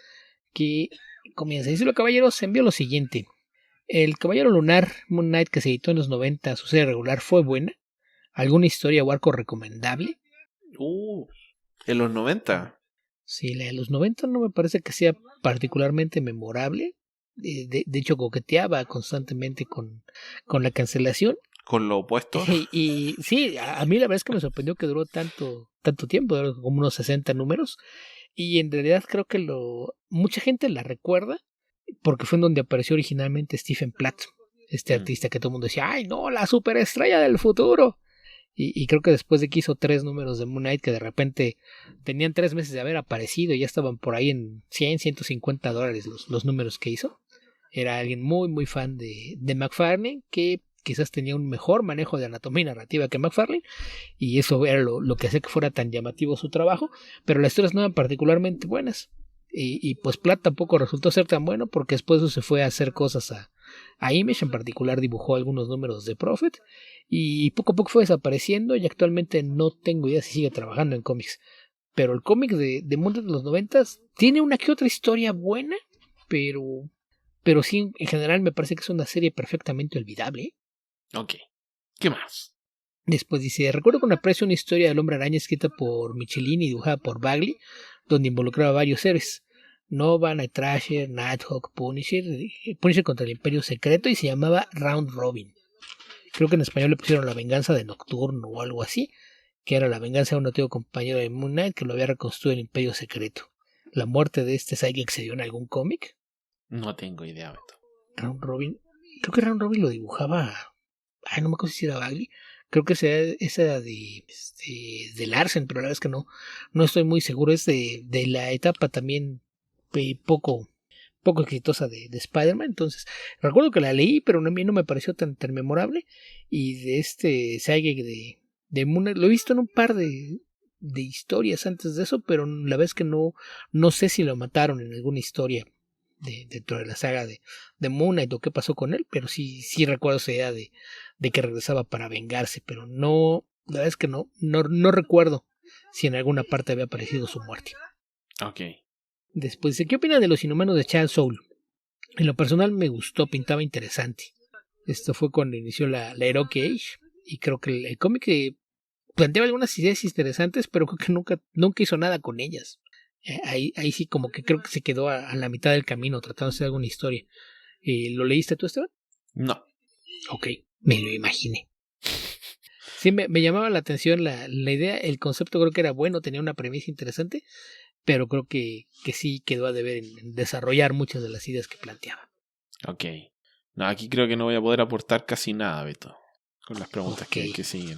que comienza. Dice: caballeros, envió lo siguiente. El Caballero Lunar, Moon Knight, que se editó en los 90, su serie regular, ¿fue buena? ¿Alguna historia o arco recomendable? ¿En los 90? Sí, la de los 90 no me parece que sea particularmente memorable. De hecho, coqueteaba constantemente con la cancelación. ¿Con lo opuesto? Y sí, a mí la verdad es que me sorprendió que duró tanto tiempo, como unos 60 números. Y en realidad creo que mucha gente la recuerda porque fue en donde apareció originalmente Stephen Platt, este artista que todo el mundo decía: ¡ay, no, la superestrella del futuro! Y creo que después de que hizo 3 números de Moon Knight, que de repente tenían 3 meses de haber aparecido y ya estaban por ahí en $100-150 los números que hizo. Era alguien muy, muy fan de McFarlane, que quizás tenía un mejor manejo de anatomía y narrativa que McFarlane, y eso era lo que hacía que fuera tan llamativo su trabajo, pero las historias no eran particularmente buenas. Y pues Platt tampoco resultó ser tan bueno, porque después se fue a hacer cosas a Image. En particular dibujó algunos números de Prophet y poco a poco fue desapareciendo, y actualmente no tengo idea si sigue trabajando en cómics. Pero el cómic de Moon Knight de los 90 tiene una que otra historia buena, pero sí, en general me parece que es una serie perfectamente olvidable. Ok. ¿Qué más? Después dice: recuerdo con aprecio una historia del Hombre Araña escrita por Michelini y dibujada por Bagley, donde involucraba a varios seres: Nova, Night Thrasher, Nighthawk, Punisher contra el Imperio Secreto, y se llamaba Round Robin. Creo que en español le pusieron La Venganza de Nocturno o algo así, que era la venganza de un antiguo compañero de Moon Knight que lo había reconstruido el Imperio Secreto. ¿La muerte de este Psychic se dio en algún cómic? No tengo idea, Beto. Round Robin, creo que Round Robin lo dibujaba, no me acuerdo si era Bagley. Creo que esa era de Larsen, pero la verdad es que no estoy muy seguro. Es de la etapa también poco exitosa de Spider-Man. Entonces recuerdo que la leí, pero a mí no me pareció tan memorable. Y de este Psychic de Moon Knight lo he visto en un par de historias antes de eso, pero la verdad es que no sé si lo mataron en alguna historia dentro de la saga de Moon Knight o qué pasó con él, pero sí recuerdo esa idea de que regresaba para vengarse, pero no, la verdad es que no recuerdo si en alguna parte había aparecido su muerte. Ok. Después dice: ¿qué opina de Los Inhumanos de Charles Soule? En lo personal me gustó, pintaba interesante. Esto fue cuando inició la Heroic Age, y creo que el cómic planteaba algunas ideas interesantes, pero creo que nunca hizo nada con ellas. Ahí sí como que creo que se quedó a la mitad del camino tratando de hacer alguna historia. ¿Lo leíste tú, Esteban? No. Ok, me lo imaginé. Sí, me llamaba la atención la idea, el concepto creo que era bueno, tenía una premisa interesante, pero creo que sí quedó a deber en desarrollar muchas de las ideas que planteaba. Ok. No, aquí creo que no voy a poder aportar casi nada, Beto, con las preguntas que siguen.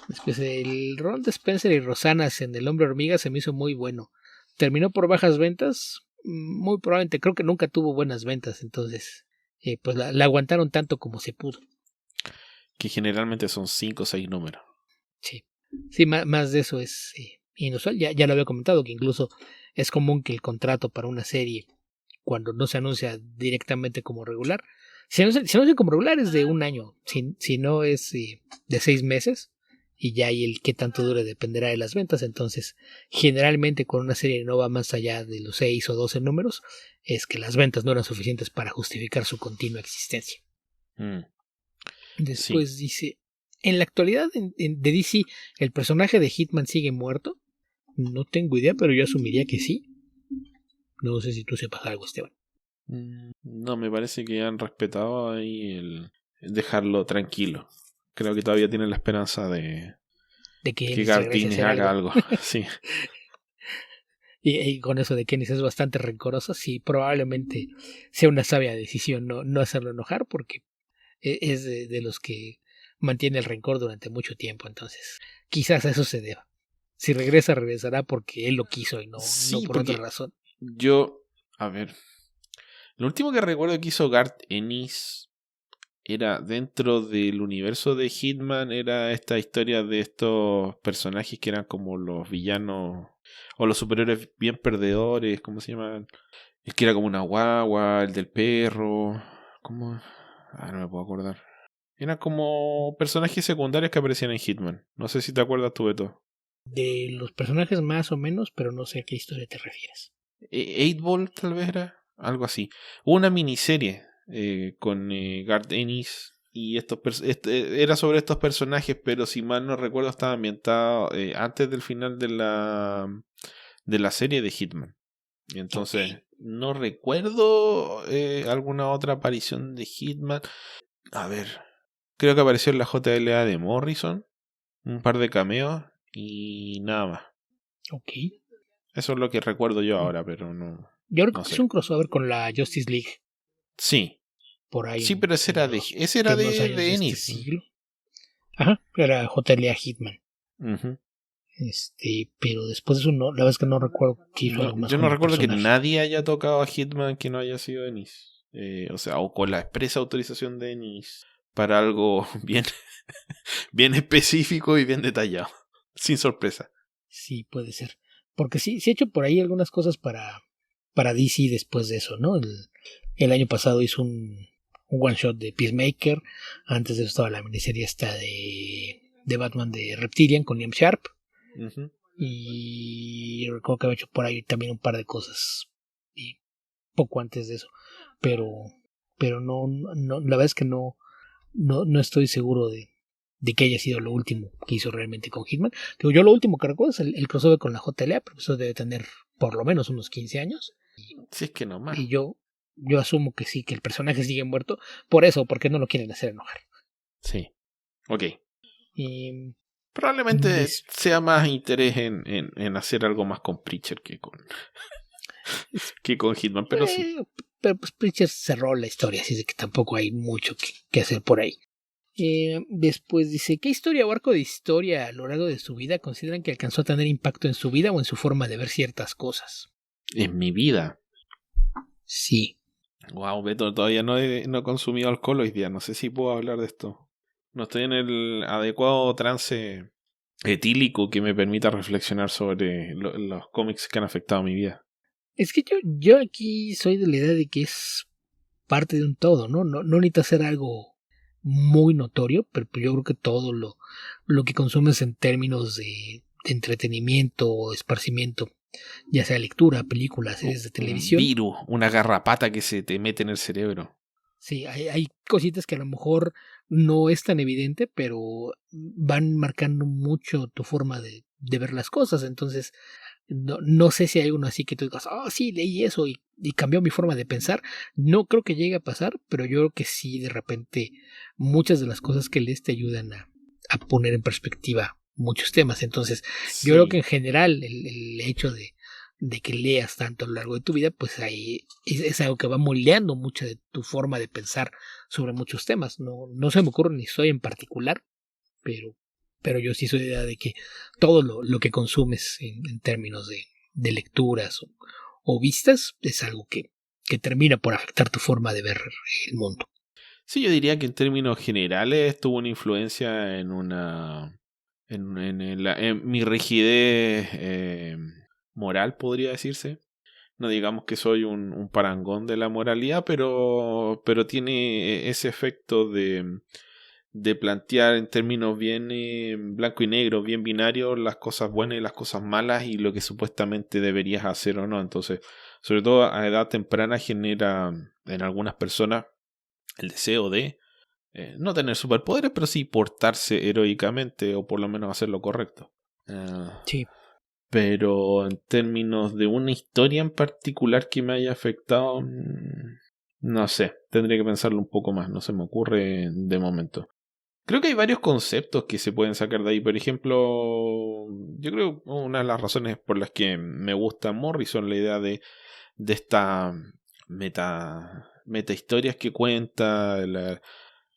Después el rol de Spencer y Rosanas en El Hombre Hormiga se me hizo muy bueno. Terminó por bajas ventas, muy probablemente, creo que nunca tuvo buenas ventas, entonces pues la aguantaron tanto como se pudo. Que generalmente son 5 o 6 números. Sí, más de eso es inusual. Ya lo había comentado, que incluso es común que el contrato para una serie, cuando no se anuncia directamente como regular, si anuncia como regular es de un año, si no es de 6 meses, y ya ahí el qué tanto dure dependerá de las ventas. Entonces generalmente con una serie no va más allá de los 6 o 12 números, es que las ventas no eran suficientes para justificar su continua existencia. Después dice, en la actualidad de DC, ¿el personaje de Hitman sigue muerto? No tengo idea, pero yo asumiría que sí. No sé si tú sepas algo, Esteban. No, me parece que han respetado ahí el dejarlo tranquilo. Creo que todavía tienen la esperanza de que Garth Ennis haga algo. Sí. Y con eso de que Ennis es bastante rencoroso, sí, probablemente sea una sabia decisión no hacerlo enojar, porque es de los que mantiene el rencor durante mucho tiempo. Entonces, quizás a eso se deba. Si regresará porque él lo quiso y no por otra razón. A ver, lo último que recuerdo que hizo Garth Ennis era dentro del universo de Hitman, era esta historia de estos personajes que eran como los villanos o los superhéroes bien perdedores, ¿cómo se llaman? El que era como una guagua, el del perro, ¿cómo? No me puedo acordar. Eran como personajes secundarios que aparecían en Hitman. No sé si te acuerdas tú de todo. De los personajes más o menos, pero no sé a qué historia te refieres. 8-Ball tal vez era, algo así. Hubo una miniserie con Garth Ennis y era sobre estos personajes, pero si mal no recuerdo estaba ambientado antes del final de la serie de Hitman. Entonces no recuerdo alguna otra aparición de Hitman. A ver, creo que apareció en la JLA de Morrison, un par de cameos y nada más. Ok. Eso es lo que recuerdo yo ahora, pero no. Yo creo que es un crossover con la Justice League. Sí. Por ahí. Sí, pero ese era de Ennis. Ajá, era JLA Hitman. Pero después de eso la verdad es que no recuerdo que hizo algo más. Yo no recuerdo que nadie haya tocado a Hitman que no haya sido Ennis. O con la expresa autorización de Ennis para algo bien, bien específico y bien detallado. Sin sorpresa. Sí, puede ser. Porque sí he hecho por ahí algunas cosas para DC después de eso, ¿no? El año pasado hizo un one shot de Peacemaker. Antes de eso estaba la miniserie esta de Batman de Reptilian con Liam Sharp. Y recuerdo que había hecho por ahí también un par de cosas. Y poco antes de eso. Pero no, la verdad es que no estoy seguro de que haya sido lo último que hizo realmente con Hitman. Digo, yo lo último que recuerdo es el crossover con la JLA, pero eso debe tener por lo menos unos 15 años. Sí, es que no más. Y yo asumo que sí, que el personaje sigue muerto. Por eso, porque no lo quieren hacer enojar. Sí. Ok. Probablemente sea más interés en hacer algo más con Preacher que con Hitman, pero sí. Pero pues Preacher cerró la historia, así de que tampoco hay mucho que hacer por ahí. Después dice, ¿qué historia o arco de historia a lo largo de su vida consideran que alcanzó a tener impacto en su vida o en su forma de ver ciertas cosas? En mi vida. Sí. Wow, Beto, todavía no he consumido alcohol hoy día. No sé si puedo hablar de esto. No estoy en el adecuado trance etílico que me permita reflexionar sobre los cómics que han afectado mi vida. Es que yo aquí soy de la idea de que es parte de un todo, ¿no? No necesita ser algo muy notorio, pero yo creo que todo lo que consumes en términos de entretenimiento o esparcimiento, ya sea lectura, películas, series de televisión. Un virus, una garrapata que se te mete en el cerebro. Sí, hay cositas que a lo mejor no es tan evidente, pero van marcando mucho tu forma de ver las cosas. Entonces, no sé si hay uno así que tú digas, sí, leí eso y cambió mi forma de pensar. No creo que llegue a pasar, pero yo creo que sí, de repente, muchas de las cosas que lees te ayudan a poner en perspectiva muchos temas. Entonces, sí. Yo creo que en general el hecho de que leas tanto a lo largo de tu vida, pues ahí es algo que va moldeando mucho de tu forma de pensar sobre muchos temas. No se me ocurre ni soy en particular, pero yo sí soy de idea de que todo lo que consumes en términos de lecturas o vistas es algo que termina por afectar tu forma de ver el mundo. Sí, yo diría que en términos generales tuvo una influencia en mi rigidez moral, podría decirse. No digamos que soy un parangón de la moralidad, pero tiene ese efecto de plantear en términos bien blanco y negro, bien binarios, las cosas buenas y las cosas malas y lo que supuestamente deberías hacer o no. Entonces, sobre todo a edad temprana genera en algunas personas el deseo de no tener superpoderes, pero sí portarse heroicamente o por lo menos hacer lo correcto. Sí. Pero en términos de una historia en particular que me haya afectado, no sé, tendría que pensarlo un poco más, no se me ocurre de momento. Creo que hay varios conceptos que se pueden sacar de ahí. Por ejemplo, yo creo que una de las razones por las que me gusta Morrison, la idea de esta meta historias que cuenta,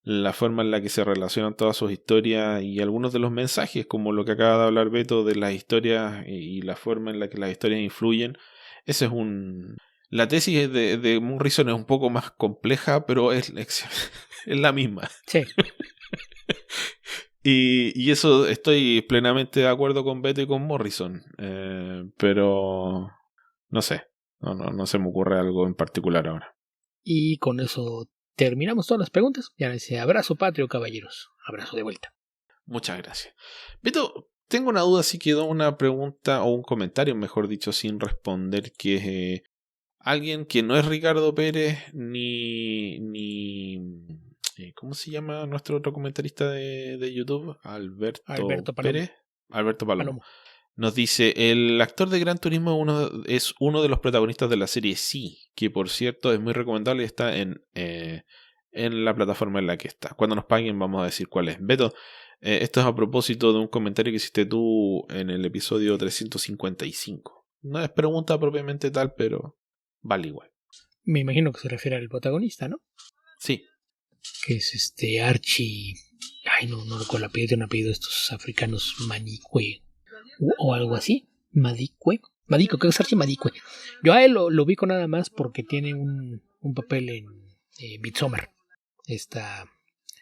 la forma en la que se relacionan todas sus historias y algunos de los mensajes, como lo que acaba de hablar Beto de las historias y la forma en la que las historias influyen. Ese es la tesis de Morrison es un poco más compleja, pero es la misma. Sí. Y eso estoy plenamente de acuerdo con Beto y con Morrison. Pero no sé. No se me ocurre algo en particular ahora. Y con eso terminamos todas las preguntas. Ya ese abrazo patrio, caballeros. Abrazo de vuelta. Muchas gracias. Beto, tengo una duda, si quedó una pregunta o un comentario, mejor dicho, sin responder, que es alguien que no es Ricardo Pérez ni ¿cómo se llama nuestro otro comentarista de YouTube? Alberto Pérez. Alberto Palomo. Nos dice, el actor de Gran Turismo es uno de los protagonistas de la serie Sí, que por cierto es muy recomendable y está en la plataforma en la que está. Cuando nos paguen vamos a decir cuál es. Beto, esto es a propósito de un comentario que hiciste tú en el episodio 355. No es pregunta propiamente tal, pero vale igual. Me imagino que se refiere al protagonista, ¿no? Sí. Que es Archie... Ay, no recuerdo el apellido, tiene un apellido de estos africanos, Manicue o algo así. Madique, creo que es Archie Madique. Yo a él lo ubico nada más porque tiene un papel en Midsommar. Esta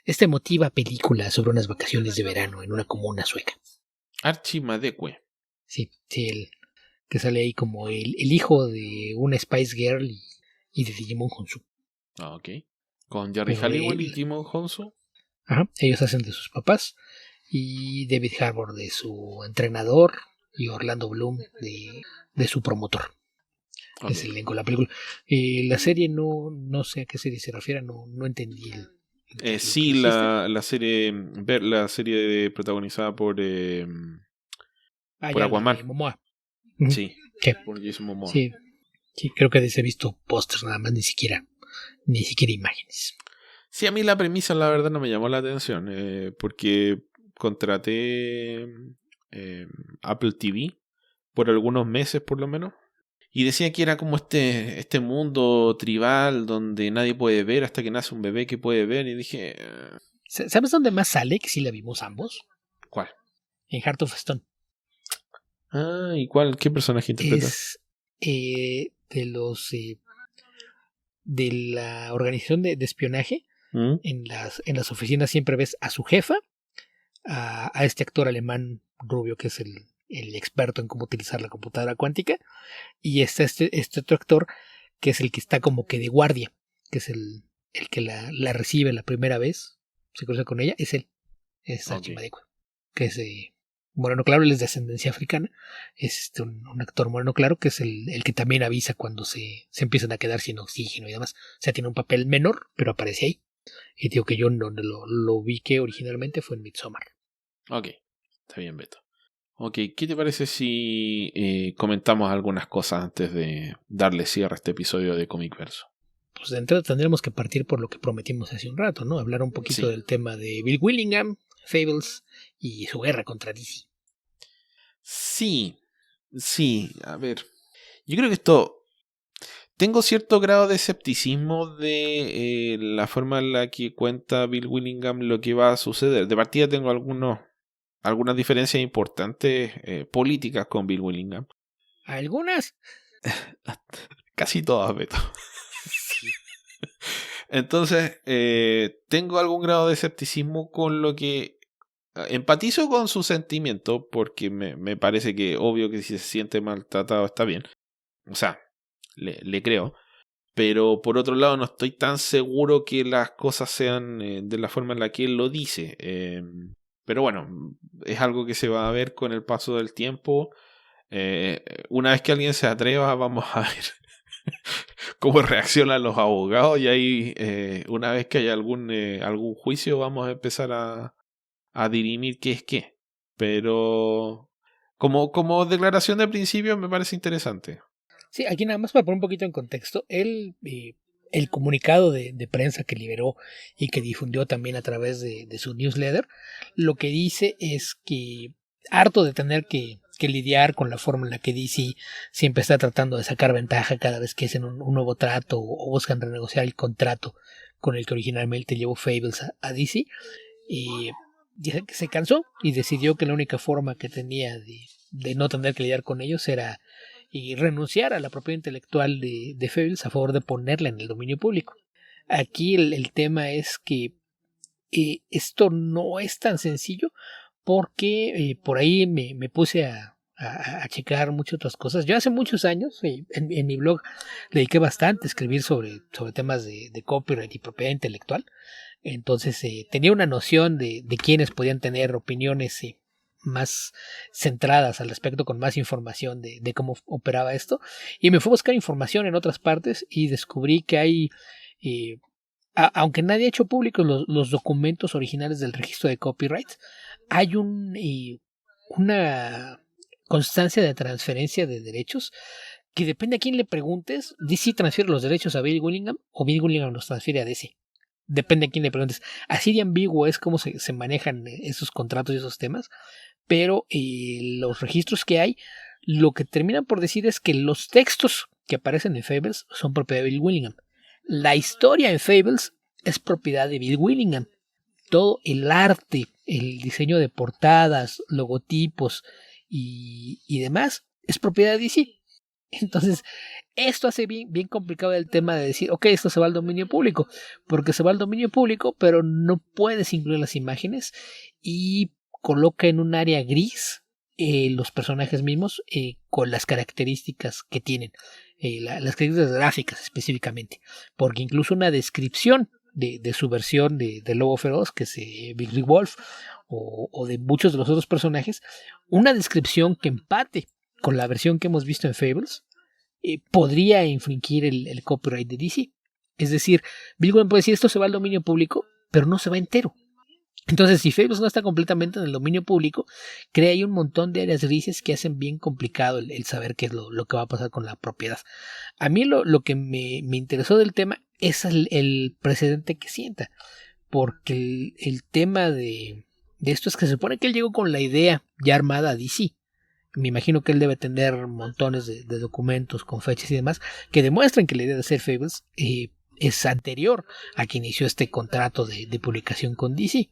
emotiva película sobre unas vacaciones de verano en una comuna sueca. Archie Madique. Sí, él, que sale ahí como el hijo de una Spice Girl y de Digimon Honsu. Ah, ok. Con Jerry Halliwell y Jimon Honsu. Ajá, ellos hacen de sus papás. Y David Harbour de su entrenador. Y Orlando Bloom de su promotor. Okay. Es el elenco de la película. La serie no sé a qué serie se refiere, no entendí sí, la serie protagonizada por Aquaman. Momoa. Sí, ¿qué? Por Jason Momoa. Sí, creo que he visto pósters nada más, ni siquiera imágenes. Sí, a mí la premisa la verdad no me llamó la atención, porque contraté Apple TV por algunos meses por lo menos, y decía que era como este mundo tribal donde nadie puede ver hasta que nace un bebé que puede ver, y dije... ¿Sabes dónde más sale? Que sí la vimos ambos. ¿Cuál? En Heart of Stone. Ah, ¿y cuál? ¿Qué personaje interpreta? Es de los... de la organización de espionaje. En las oficinas siempre ves a su jefa, a este actor alemán rubio que es el experto en cómo utilizar la computadora cuántica, y está este otro actor que es el que está como que de guardia, que es el que la recibe la primera vez, se cruza con ella, es él, es Archie Madique, que es moreno claro, él es de ascendencia africana, es un actor moreno claro que es el que también avisa cuando se empiezan a quedar sin oxígeno y demás. O sea, tiene un papel menor, pero aparece ahí. Y digo que yo no lo ubiqué originalmente fue en Midsommar. Ok, está bien, Beto. Ok, ¿qué te parece si comentamos algunas cosas antes de darle cierre a este episodio de Comic Verso? Pues de entrada tendremos que partir por lo que prometimos hace un rato, ¿no? Hablar un poquito del tema de Bill Willingham, Fables y su guerra contra DC. Sí, a ver. Yo creo que esto... Tengo cierto grado de escepticismo de la forma en la que cuenta Bill Willingham lo que va a suceder. De partida tengo algunas diferencias importantes políticas con Bill Willingham. ¿Algunas? Casi todas, Beto. Entonces, tengo algún grado de escepticismo con lo que... Empatizo con su sentimiento porque me parece que obvio que si se siente maltratado está bien. O sea, le creo. Pero por otro lado no estoy tan seguro que las cosas sean de la forma en la que él lo dice. Pero bueno, es algo que se va a ver con el paso del tiempo. Una vez que alguien se atreva, vamos a ver cómo reaccionan los abogados y ahí una vez que haya algún juicio vamos a empezar a dirimir qué es qué. Pero como declaración de principio me parece interesante. Sí, aquí nada más para poner un poquito en contexto, el comunicado de prensa que liberó y que difundió también a través de su newsletter, lo que dice es que harto de tener que lidiar con la forma en la que DC siempre está tratando de sacar ventaja cada vez que hacen un nuevo trato o buscan renegociar el contrato con el que originalmente llevó Fables a DC, y dice que se cansó y decidió que la única forma que tenía de no tener que lidiar con ellos era y renunciar a la propiedad intelectual de Fables a favor de ponerla en el dominio público. Aquí el tema es que esto no es tan sencillo porque por ahí me puse a checar muchas otras cosas. Yo hace muchos años en mi blog le dediqué bastante a escribir sobre temas de copyright y propiedad intelectual. Entonces tenía una noción de quiénes podían tener opiniones más centradas al respecto, con más información de cómo operaba esto, y me fui a buscar información en otras partes y descubrí que hay, aunque nadie ha hecho públicos los documentos originales del registro de copyrights, hay una constancia de transferencia de derechos que depende a quién le preguntes. DC transfiere los derechos a Bill Willingham o Bill Willingham los transfiere a DC. Depende a quién le preguntes. Así de ambiguo es cómo se manejan esos contratos y esos temas. Pero los registros que hay, lo que terminan por decir es que los textos que aparecen en Fables son propiedad de Bill Willingham. La historia en Fables es propiedad de Bill Willingham. Todo el arte, el diseño de portadas, logotipos y demás es propiedad de DC. Entonces, esto hace bien complicado el tema de decir, ok, esto se va al dominio público, porque se va al dominio público, pero no puedes incluir las imágenes y coloca en un área gris los personajes mismos con las características que tienen, las características gráficas específicamente, porque incluso una descripción de su versión de Lobo Feroz, que es Big Wolf, o de muchos de los otros personajes, una descripción que empate con la versión que hemos visto en Fables, podría infringir el copyright de DC. Es decir, Bill Willingham puede decir esto se va al dominio público, pero no se va entero. Entonces, si Fables no está completamente en el dominio público, crea ahí un montón de áreas grises que hacen bien complicado el saber qué es lo que va a pasar con la propiedad. A mí lo que me interesó del tema es el precedente que sienta, porque el tema de esto es que se supone que él llegó con la idea ya armada a DC. Me imagino que él debe tener montones de documentos con fechas y demás que demuestran que la idea de hacer Fables es anterior a que inició este contrato de publicación con DC.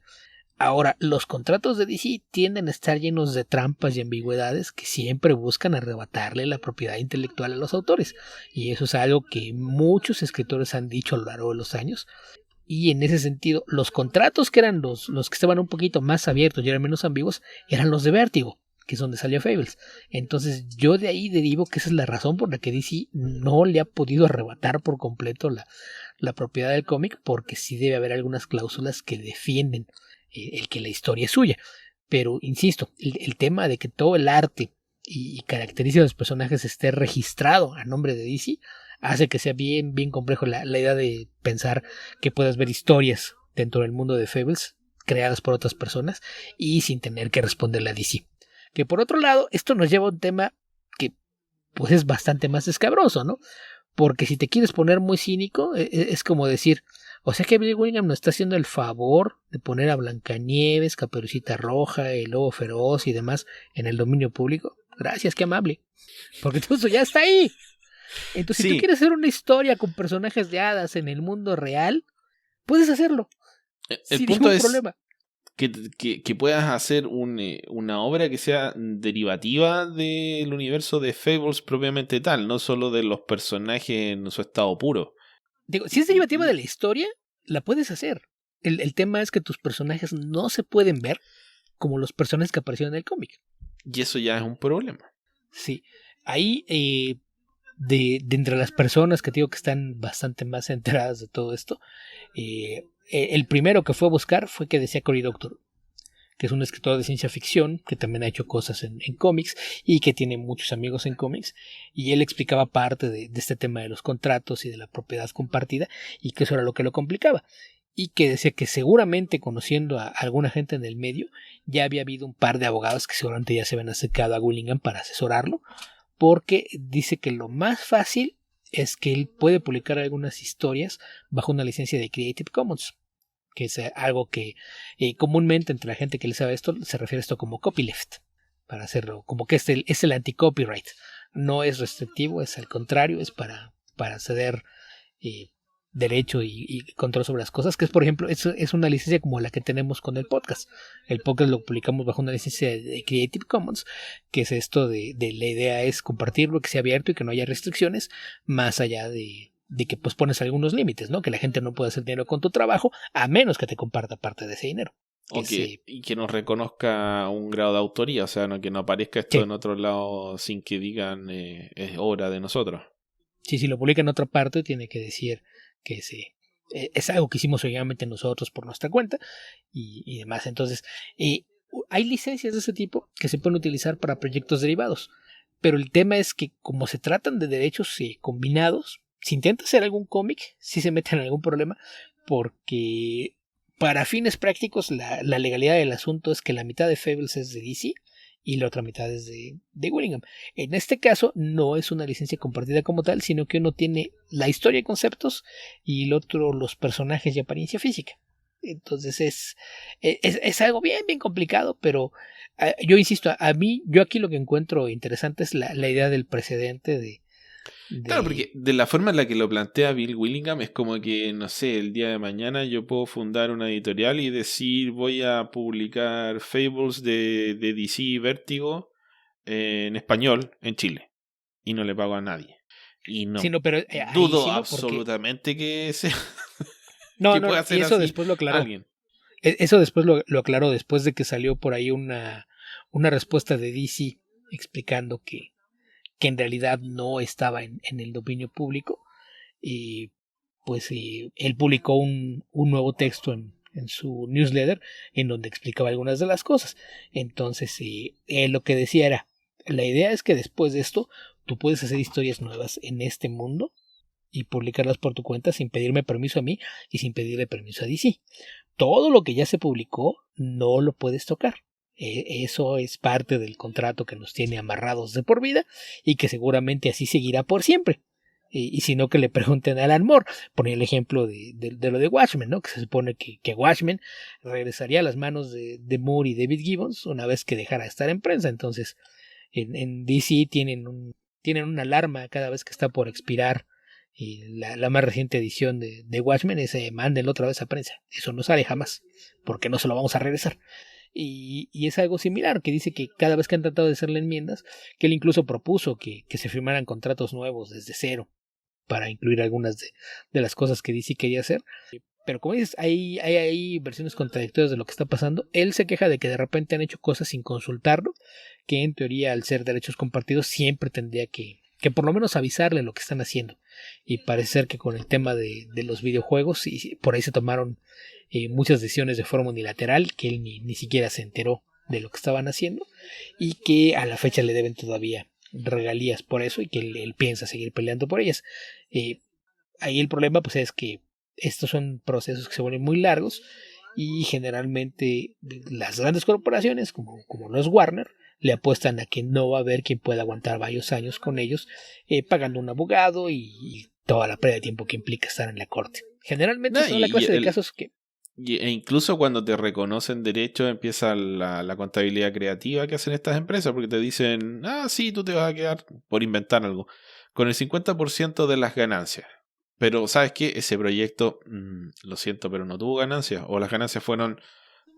Ahora, los contratos de DC tienden a estar llenos de trampas y ambigüedades que siempre buscan arrebatarle la propiedad intelectual a los autores, y eso es algo que muchos escritores han dicho a lo largo de los años. Y en ese sentido, los contratos que eran los que estaban un poquito más abiertos y eran menos ambiguos eran los de Vértigo, que es donde salió Fables. Entonces yo de ahí derivo que esa es la razón por la que DC no le ha podido arrebatar por completo la propiedad del cómic, porque sí debe haber algunas cláusulas que defienden el que la historia es suya. Pero insisto, el tema de que todo el arte y características de los personajes esté registrado a nombre de DC hace que sea bien complejo la idea de pensar que puedas ver historias dentro del mundo de Fables creadas por otras personas y sin tener que responderle a DC. Que por otro lado, esto nos lleva a un tema que pues es bastante más escabroso, ¿no? Porque si te quieres poner muy cínico, es como decir, o sea que Bill Willingham nos está haciendo el favor de poner a Blancanieves, Caperucita Roja, el Lobo Feroz y demás en el dominio público. Gracias, qué amable. Porque todo eso ya está ahí. Entonces, si tú quieres hacer una historia con personajes de hadas en el mundo real, puedes hacerlo. El punto es problema. Que puedas hacer una obra que sea derivativa del universo de Fables propiamente tal, no solo de los personajes en su estado puro. Digo, si es derivativa de la historia, la puedes hacer. El tema es que tus personajes no se pueden ver como los personajes que aparecieron en el cómic. Y eso ya es un problema. Sí. Ahí, de entre las personas que digo que están bastante más enteradas de todo esto, el primero que fue a buscar fue que decía Cory Doctorow. que es un escritor de ciencia ficción, que también ha hecho cosas en cómics y que tiene muchos amigos en cómics, y él explicaba parte de este tema de los contratos y de la propiedad compartida, y que eso era lo que lo complicaba. Y que decía que seguramente, conociendo a alguna gente en el medio, ya había habido un par de abogados que seguramente ya se habían acercado a Willingham para asesorarlo, porque dice que lo más fácil es que él puede publicar algunas historias bajo una licencia de Creative Commons, que es algo que comúnmente entre la gente que le sabe esto se refiere a esto como copyleft, para hacerlo como que es el anti-copyright. No es restrictivo, es al contrario, es para ceder derecho y control sobre las cosas, que es, por ejemplo, es una licencia como la que tenemos con el podcast. El podcast lo publicamos bajo una licencia de Creative Commons, que es esto de la idea es compartirlo, que sea abierto y que no haya restricciones, más allá de que pues pones algunos límites, ¿no? Que la gente no puede hacer dinero con tu trabajo, a menos que te comparta parte de ese dinero. Y que nos reconozca un grado de autoría, o sea, que no aparezca esto en otro lado sin que digan es obra de nosotros. Sí, si lo publica en otra parte, tiene que decir que es algo que hicimos originalmente nosotros por nuestra cuenta y demás. Entonces, hay licencias de ese tipo que se pueden utilizar para proyectos derivados, pero el tema es que como se tratan de derechos combinados, si intenta hacer algún cómic, sí se mete en algún problema, porque para fines prácticos la legalidad del asunto es que la mitad de Fables es de DC y la otra mitad es de Willingham. En este caso no es una licencia compartida como tal, sino que uno tiene la historia y conceptos y el otro los personajes y apariencia física. Entonces es algo bien complicado, pero yo insisto, yo aquí lo que encuentro interesante es la idea del precedente de... Claro, porque de la forma en la que lo plantea Bill Willingham es como que, no sé, el día de mañana yo puedo fundar una editorial y decir voy a publicar Fables de DC y Vértigo en español en Chile y no le pago a nadie. Y no, sí, no, pero, dudo sí, no, absolutamente porque... que sea no, que no, pueda hacer y eso así después lo aclaró. alguien. Eso después lo aclaró, después de que salió por ahí una respuesta de DC explicando que en realidad no estaba en el dominio público, y pues él publicó un nuevo texto en su newsletter en donde explicaba algunas de las cosas. Entonces él lo que decía era, la idea es que después de esto tú puedes hacer historias nuevas en este mundo y publicarlas por tu cuenta sin pedirme permiso a mí y sin pedirle permiso a DC. Todo lo que ya se publicó no lo puedes tocar. Eso es parte del contrato que nos tiene amarrados de por vida y que seguramente así seguirá por siempre. Y si no, que le pregunten a Alan Moore. Ponía el ejemplo de lo de Watchmen, ¿no? Que se supone que Watchmen regresaría a las manos de Moore y David Gibbons una vez que dejara de estar en prensa. Entonces, en DC tienen una alarma cada vez que está por expirar la más reciente edición de Watchmen, ese mándenlo otra vez a prensa. Eso no sale jamás, porque no se lo vamos a regresar. Y es algo similar, que dice que cada vez que han tratado de hacerle enmiendas, que él incluso propuso que se firmaran contratos nuevos desde cero para incluir algunas de las cosas que DC quería hacer. Pero como dices, hay versiones contradictorias de lo que está pasando. Él se queja de que de repente han hecho cosas sin consultarlo, que en teoría al ser derechos compartidos siempre tendría que por lo menos avisarle lo que están haciendo. Y parece ser que con el tema de los videojuegos, y por ahí se tomaron muchas decisiones de forma unilateral, que él ni siquiera se enteró de lo que estaban haciendo, y que a la fecha le deben todavía regalías por eso, y que él piensa seguir peleando por ellas. Ahí el problema pues es que estos son procesos que se vuelven muy largos, y generalmente las grandes corporaciones como no es Warner le apuestan a que no va a haber quien pueda aguantar varios años con ellos, pagando un abogado y toda la pérdida de tiempo que implica estar en la corte. Generalmente son la clase de casos que... E incluso cuando te reconocen derechos empieza la contabilidad creativa que hacen estas empresas, porque te dicen, sí, tú te vas a quedar, por inventar algo, con el 50% de las ganancias. Pero, ¿sabes qué? Ese proyecto, lo siento, pero no tuvo ganancias. O las ganancias fueron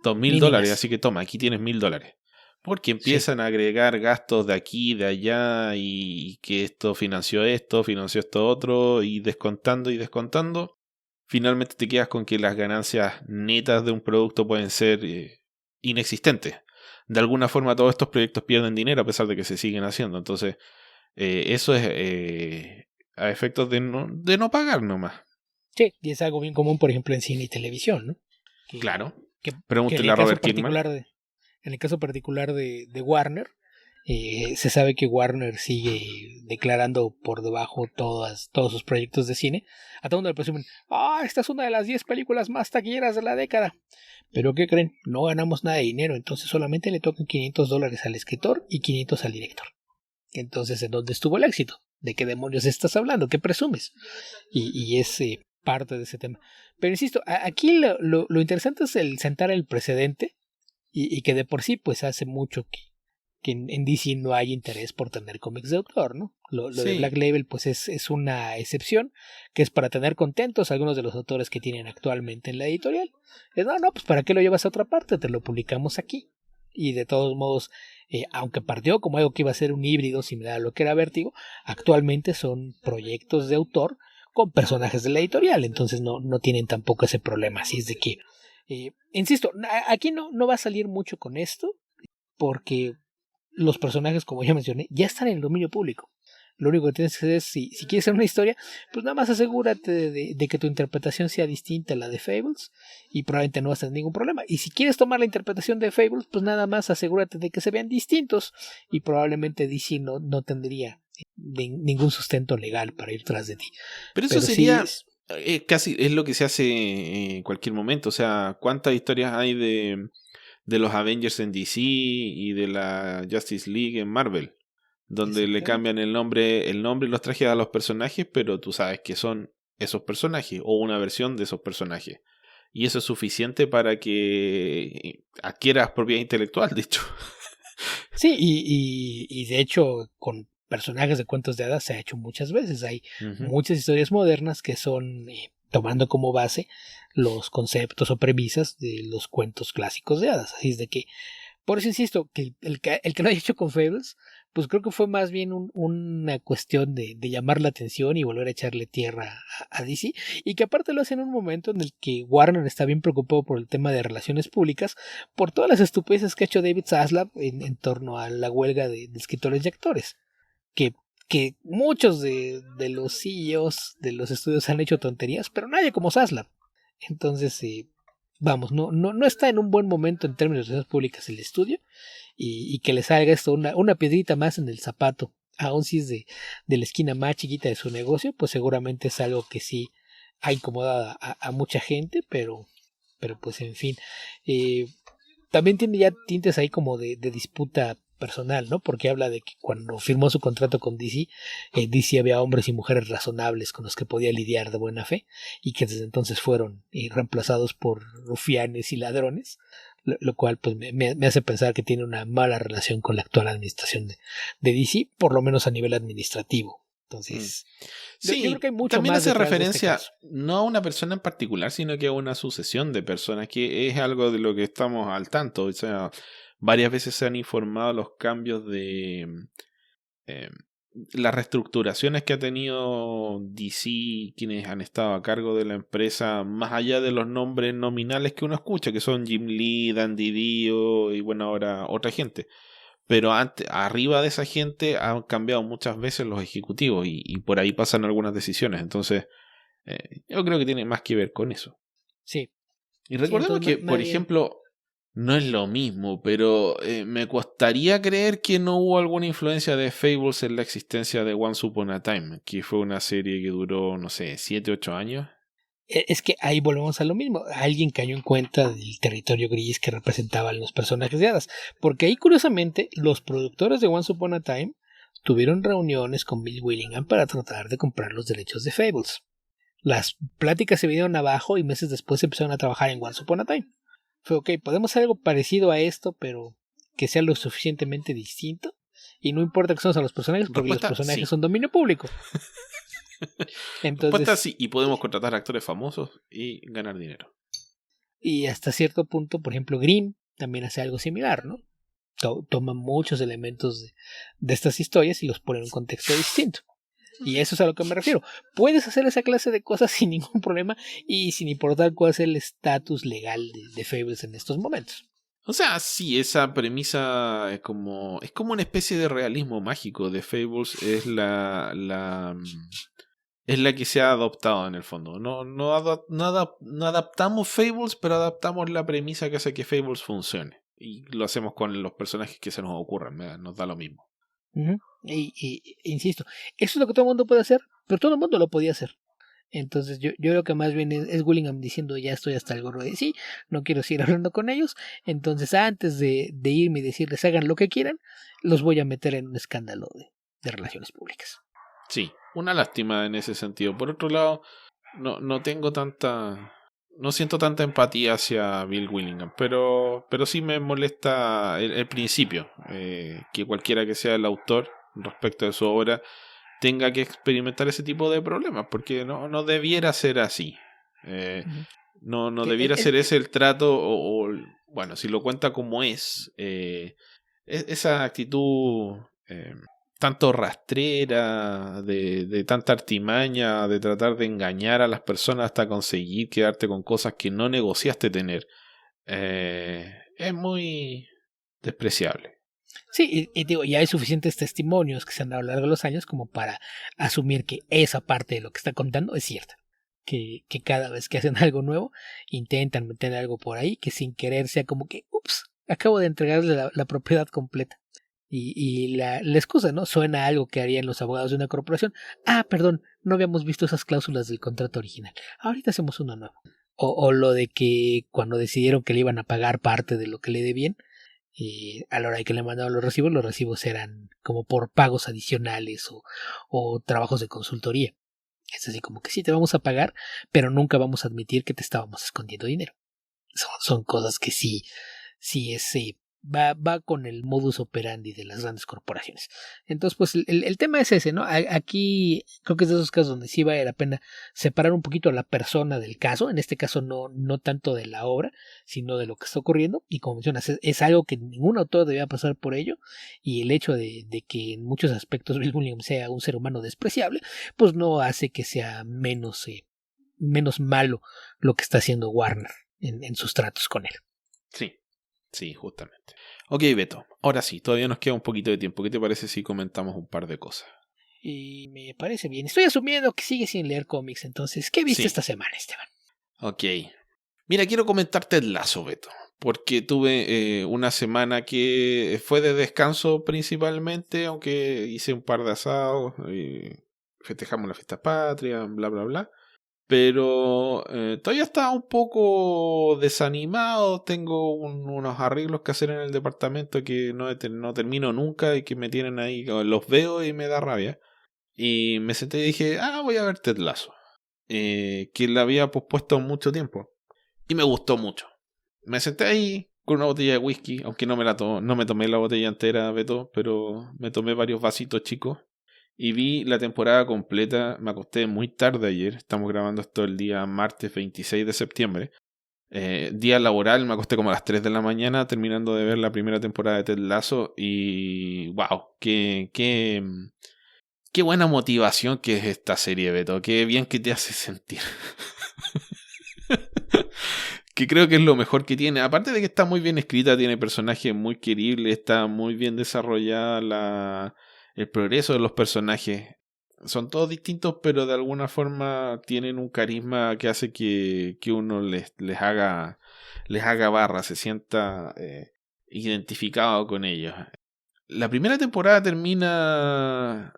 $2,000, así que toma, aquí tienes $1,000. Porque empiezan a agregar gastos de aquí, de allá, y que esto financió esto otro, y descontando. Finalmente te quedas con que las ganancias netas de un producto pueden ser inexistentes. De alguna forma todos estos proyectos pierden dinero a pesar de que se siguen haciendo. Entonces, eso es a efectos de no pagar nomás. Sí, y es algo bien común, por ejemplo, en cine y televisión, ¿no? Claro. Pregúntale a Robert Kirkman. En el caso particular de Warner, se sabe que Warner sigue declarando por debajo todos sus proyectos de cine. A todo el mundo le presumen, esta es una de las 10 películas más taquilleras de la década. Pero ¿qué creen? No ganamos nada de dinero, entonces solamente le tocan $500 al escritor y 500 al director. Entonces, ¿en dónde estuvo el éxito? ¿De qué demonios estás hablando? ¿Qué presumes? Y es parte de ese tema. Pero insisto, aquí lo interesante es el sentar el precedente y que de por sí pues hace mucho que en DC no hay interés por tener cómics de autor, ¿no? Lo de Black Label pues es una excepción que es para tener contentos a algunos de los autores que tienen actualmente en la editorial. No, pues ¿para qué lo llevas a otra parte? Te lo publicamos aquí. Y de todos modos, aunque partió como algo que iba a ser un híbrido similar a lo que era Vértigo, actualmente son proyectos de autor con personajes de la editorial, entonces no tienen tampoco ese problema. Así es de que, insisto, aquí no va a salir mucho con esto, porque los personajes, como ya mencioné, ya están en el dominio público. Lo único que tienes que hacer es, si quieres hacer una historia, pues nada más asegúrate de que tu interpretación sea distinta a la de Fables y probablemente no vas a tener ningún problema. Y si quieres tomar la interpretación de Fables, pues nada más asegúrate de que se vean distintos y probablemente DC no tendría ningún sustento legal para ir tras de ti. Pero eso sería casi es lo que se hace en cualquier momento. O sea, ¿cuántas historias hay de los Avengers en DC y de la Justice League en Marvel? Donde le cambian el nombre y los trajes a los personajes, pero tú sabes que son esos personajes o una versión de esos personajes. Y eso es suficiente para que adquieras propiedad intelectual, de hecho. Sí, y de hecho con personajes de cuentos de hadas se ha hecho muchas veces. Hay muchas historias modernas que son tomando como base los conceptos o premisas de los cuentos clásicos de hadas. Así es de que, por eso insisto, que el que lo haya hecho con Fables, pues creo que fue más bien una cuestión de llamar la atención y volver a echarle tierra a DC, y que aparte lo hace en un momento en el que Warner está bien preocupado por el tema de relaciones públicas, por todas las estupideces que ha hecho David Zaslav en torno a la huelga de escritores y actores, que muchos de los CEOs de los estudios han hecho tonterías, pero nadie como Zaslav. Entonces, vamos, no está en un buen momento en términos de relaciones públicas el estudio, y que le salga esto una piedrita más en el zapato, aun si es de la esquina más chiquita de su negocio, pues seguramente es algo que sí ha incomodado a mucha gente, pero pues en fin, también tiene ya tintes ahí como de disputa personal, ¿no? Porque habla de que cuando firmó su contrato con DC, DC había hombres y mujeres razonables con los que podía lidiar de buena fe, y que desde entonces fueron reemplazados por rufianes y ladrones, lo cual pues me hace pensar que tiene una mala relación con la actual administración de DC, por lo menos a nivel administrativo. Entonces, sí, yo creo que hay mucho también más hace referencia no a una persona en particular, sino que a una sucesión de personas, que es algo de lo que estamos al tanto. O sea, varias veces se han informado los cambios de las reestructuraciones que ha tenido DC, quienes han estado a cargo de la empresa, más allá de los nombres nominales que uno escucha, que son Jim Lee, Dan Didio y bueno, ahora otra gente. Pero arriba de esa gente han cambiado muchas veces los ejecutivos y por ahí pasan algunas decisiones. Entonces, yo creo que tiene más que ver con eso. Sí. Y recordemos que, por ejemplo, no es lo mismo, pero me costaría creer que no hubo alguna influencia de Fables en la existencia de Once Upon a Time, que fue una serie que duró, no sé, 7, 8 años. Es que ahí volvemos a lo mismo. Alguien cayó en cuenta del territorio gris que representaban los personajes de hadas. Porque ahí, curiosamente, los productores de Once Upon a Time tuvieron reuniones con Bill Willingham para tratar de comprar los derechos de Fables. Las pláticas se vinieron abajo y meses después empezaron a trabajar en Once Upon a Time. Fue ok, podemos hacer algo parecido a esto, pero que sea lo suficientemente distinto. Y no importa que sean los personajes, porque los personajes son dominio público. Entonces, sí, y podemos contratar actores famosos y ganar dinero. Y hasta cierto punto, por ejemplo, Grimm también hace algo similar, ¿no? Toma muchos elementos de estas historias y los pone en un contexto distinto. Y eso es a lo que me refiero. Puedes hacer esa clase de cosas sin ningún problema y sin importar cuál es el estatus legal de Fables en estos momentos. O sea, sí, esa premisa es como una especie de realismo mágico de Fables. Es la que se ha adoptado en el fondo. No adaptamos Fables, pero adaptamos la premisa que hace que Fables funcione. y lo hacemos con los personajes que se nos ocurran, nos da lo mismo. Insisto, eso es lo que todo el mundo puede hacer, pero todo el mundo lo podía hacer. Entonces yo creo que más bien es Willingham diciendo ya estoy hasta el gorro de sí, no quiero seguir hablando con ellos, entonces antes de irme y decirles hagan lo que quieran, los voy a meter en un escándalo de relaciones públicas. Sí, una lástima en ese sentido. Por otro lado, no siento tanta empatía hacia Bill Willingham, pero sí me molesta el principio, que cualquiera que sea el autor respecto de su obra tenga que experimentar ese tipo de problemas, porque no debiera ser así. No debiera ser ese el trato, bueno, si lo cuenta como esa actitud tanto rastrera, de tanta artimaña, de tratar de engañar a las personas hasta conseguir quedarte con cosas que no negociaste tener, es muy despreciable. Sí, y digo, ya hay suficientes testimonios que se han dado a lo largo de los años como para asumir que esa parte de lo que está contando es cierta. Que cada vez que hacen algo nuevo, intentan meter algo por ahí que sin querer sea como que, ups, acabo de entregarle la propiedad completa. Y la excusa, ¿no? Suena a algo que harían los abogados de una corporación. Ah, perdón, no habíamos visto esas cláusulas del contrato original. Ahorita hacemos uno nuevo. O lo de que cuando decidieron que le iban a pagar parte de lo que le debían, a la hora de que le mandaban los recibos eran como por pagos adicionales o trabajos de consultoría. Es así como que sí te vamos a pagar, pero nunca vamos a admitir que te estábamos escondiendo dinero. Son cosas que sí va con el modus operandi de las grandes corporaciones. Entonces, pues el tema es ese, ¿no? Aquí creo que es de esos casos donde sí vale la pena separar un poquito a la persona del caso, en este caso no tanto de la obra, sino de lo que está ocurriendo, y como mencionas, es algo que ningún autor debía pasar por ello, y el hecho de que en muchos aspectos Bill Williams sea un ser humano despreciable, pues no hace que sea menos malo lo que está haciendo Warner en sus tratos con él. Sí, justamente. Ok, Beto, ahora sí, todavía nos queda un poquito de tiempo. ¿Qué te parece si comentamos un par de cosas? Y me parece bien. Estoy asumiendo que sigues sin leer cómics, entonces, ¿qué viste esta semana, Esteban? Ok. Mira, quiero comentarte el Lazo, Beto, porque tuve una semana que fue de descanso principalmente, aunque hice un par de asados, festejamos la fiesta patria, bla, bla, bla. Pero todavía está un poco desanimado. Tengo unos arreglos que hacer en el departamento que no termino nunca y que me tienen ahí. Los veo y me da rabia. Y me senté y dije, voy a ver Ted Lasso. Que la había pospuesto mucho tiempo. Y me gustó mucho. Me senté ahí con una botella de whisky, aunque no me tomé la botella entera, Beto, pero me tomé varios vasitos chicos. Y vi la temporada completa, me acosté muy tarde ayer, estamos grabando esto el día martes 26 de septiembre. Día laboral, me acosté como a las 3 de la mañana terminando de ver la primera temporada de Ted Lasso y wow, qué buena motivación que es esta serie, Beto, qué bien que te hace sentir. Que creo que es lo mejor que tiene, aparte de que está muy bien escrita, tiene personajes muy queribles, está muy bien desarrollada el progreso de los personajes. Son todos distintos, pero de alguna forma tienen un carisma que hace que uno les haga barra, se sienta identificado con ellos. La primera temporada termina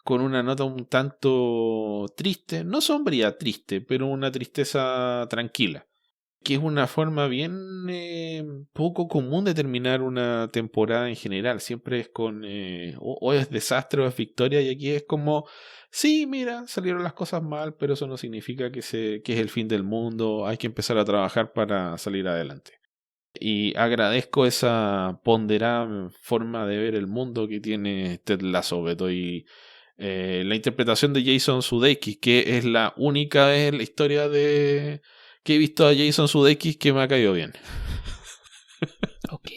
con una nota un tanto triste, no sombría, triste, pero una tristeza tranquila, que es una forma bien poco común de terminar una temporada en general. Siempre es con o es desastre o es victoria, y aquí es como, sí, mira, salieron las cosas mal, pero eso no significa que es el fin del mundo, hay que empezar a trabajar para salir adelante. Y agradezco esa ponderada forma de ver el mundo que tiene Ted Lasso, Beto, y la interpretación de Jason Sudeikis, que es la única vez en la historia que he visto a Jason Sudeikis que me ha caído bien. Ok.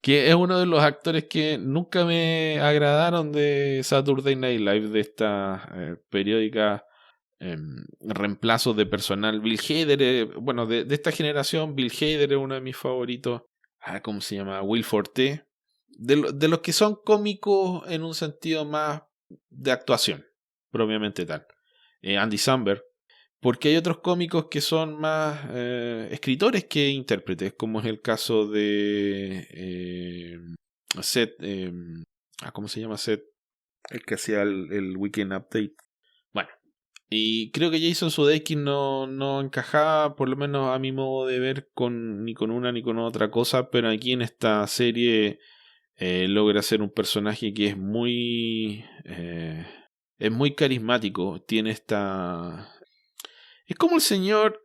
Que es uno de los actores que nunca me agradaron de Saturday Night Live, de esta periódica reemplazos de personal. Bill Hader, bueno, de esta generación, Bill Hader es uno de mis favoritos. ¿Cómo se llama? Will Forte. De los que son cómicos en un sentido más de actuación, propiamente tal. Andy Samberg. Porque hay otros cómicos que son más escritores que intérpretes, como es el caso de Seth. ¿Cómo se llama Seth? El que hacía el Weekend Update. Bueno, y creo que Jason Sudeikis no encajaba, por lo menos a mi modo de ver, ni con una ni con otra cosa, pero aquí en esta serie logra ser un personaje que es muy carismático. Tiene esta... Es como el señor,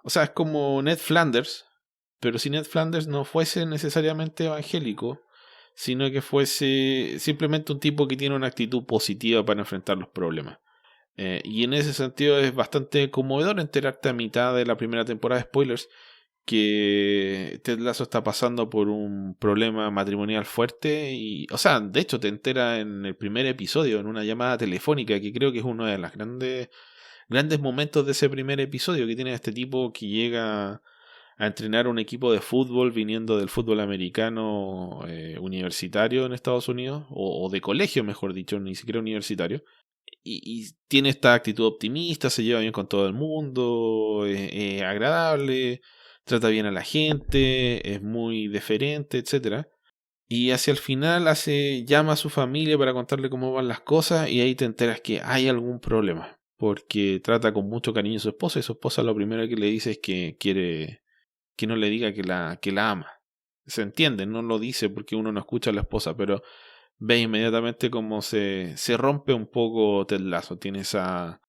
o sea, es como Ned Flanders, pero si Ned Flanders no fuese necesariamente evangélico, sino que fuese simplemente un tipo que tiene una actitud positiva para enfrentar los problemas. Y en ese sentido es bastante conmovedor enterarte a mitad de la primera temporada, spoilers, que Ted Lasso está pasando por un problema matrimonial fuerte. Y, o sea, de hecho te entera en el primer episodio, en una llamada telefónica, que creo que es uno de los grandes momentos de ese primer episodio, que tiene este tipo que llega a entrenar un equipo de fútbol viniendo del fútbol americano universitario en Estados Unidos, o de colegio mejor dicho, ni siquiera universitario, y tiene esta actitud optimista, se lleva bien con todo el mundo, es agradable, trata bien a la gente, es muy deferente, etcétera. Y hacia el final llama a su familia para contarle cómo van las cosas, y ahí te enteras que hay algún problema, porque trata con mucho cariño a su esposa, y su esposa lo primero que le dice es que quiere que no le diga que la ama. Se entiende, no lo dice porque uno no escucha a la esposa, pero ve inmediatamente cómo se rompe un poco Ted Lasso. Tiene esa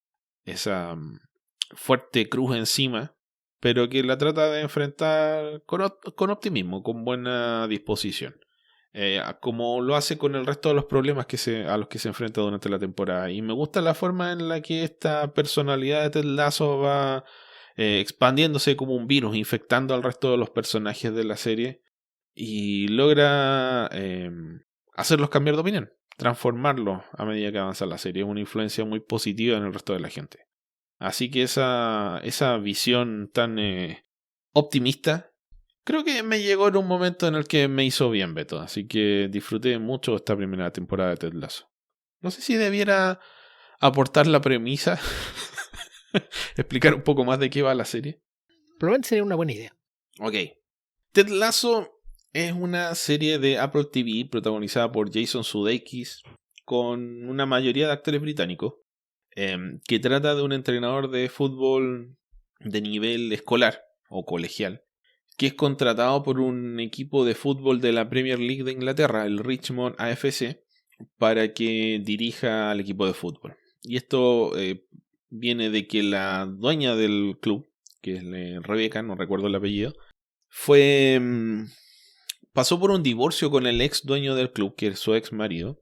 fuerte cruz encima, pero que la trata de enfrentar con optimismo, con buena disposición. Como lo hace con el resto de los problemas a los que se enfrenta durante la temporada. Y me gusta la forma en la que esta personalidad de Ted Lasso va expandiéndose como un virus, infectando al resto de los personajes de la serie, y logra hacerlos cambiar de opinión, transformarlos a medida que avanza la serie. Es una influencia muy positiva en el resto de la gente. Así que esa visión tan optimista creo que me llegó en un momento en el que me hizo bien, Beto. Así que disfruté mucho esta primera temporada de Ted Lasso. No sé si debiera aportar la premisa, explicar un poco más de qué va la serie. Probablemente sería una buena idea. Ok. Ted Lasso es una serie de Apple TV protagonizada por Jason Sudeikis, con una mayoría de actores británicos, que trata de un entrenador de fútbol de nivel escolar o colegial, que es contratado por un equipo de fútbol de la Premier League de Inglaterra, el Richmond AFC, para que dirija al equipo de fútbol. Y esto viene de que la dueña del club, que es Rebecca, no recuerdo el apellido, pasó por un divorcio con el ex dueño del club, que es su ex marido.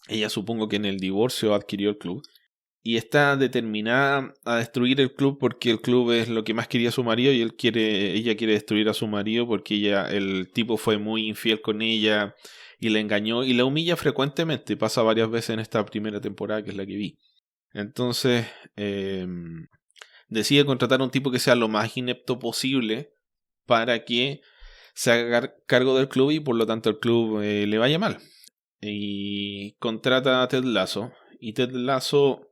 Ella, supongo que en el divorcio adquirió el club, y está determinada a destruir el club porque el club es lo que más quería su marido, y ella quiere destruir a su marido porque el tipo fue muy infiel con ella y la engañó y la humilla frecuentemente. Pasa varias veces en esta primera temporada, que es la que vi. Entonces decide contratar a un tipo que sea lo más inepto posible para que se haga cargo del club y por lo tanto el club le vaya mal. Y contrata a Ted Lasso, y Ted Lasso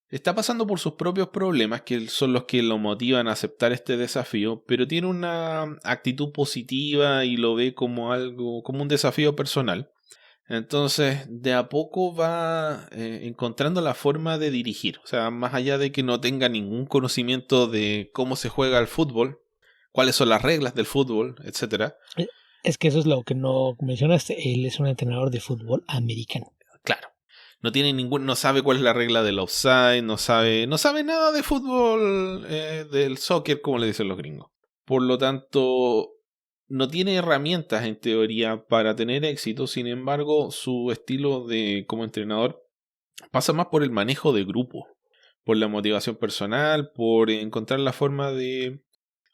está pasando por sus propios problemas, que son los que lo motivan a aceptar este desafío, pero tiene una actitud positiva y lo ve como un desafío personal. Entonces, de a poco va encontrando la forma de dirigir. O sea, más allá de que no tenga ningún conocimiento de cómo se juega el fútbol, cuáles son las reglas del fútbol, etcétera. Es que eso es lo que no mencionaste. Él es un entrenador de fútbol americano. Claro. No sabe cuál es la regla del offside, no sabe nada de fútbol, del soccer, como le dicen los gringos. Por lo tanto, no tiene herramientas en teoría para tener éxito. Sin embargo, su estilo como entrenador pasa más por el manejo de grupo, por la motivación personal, por encontrar la forma de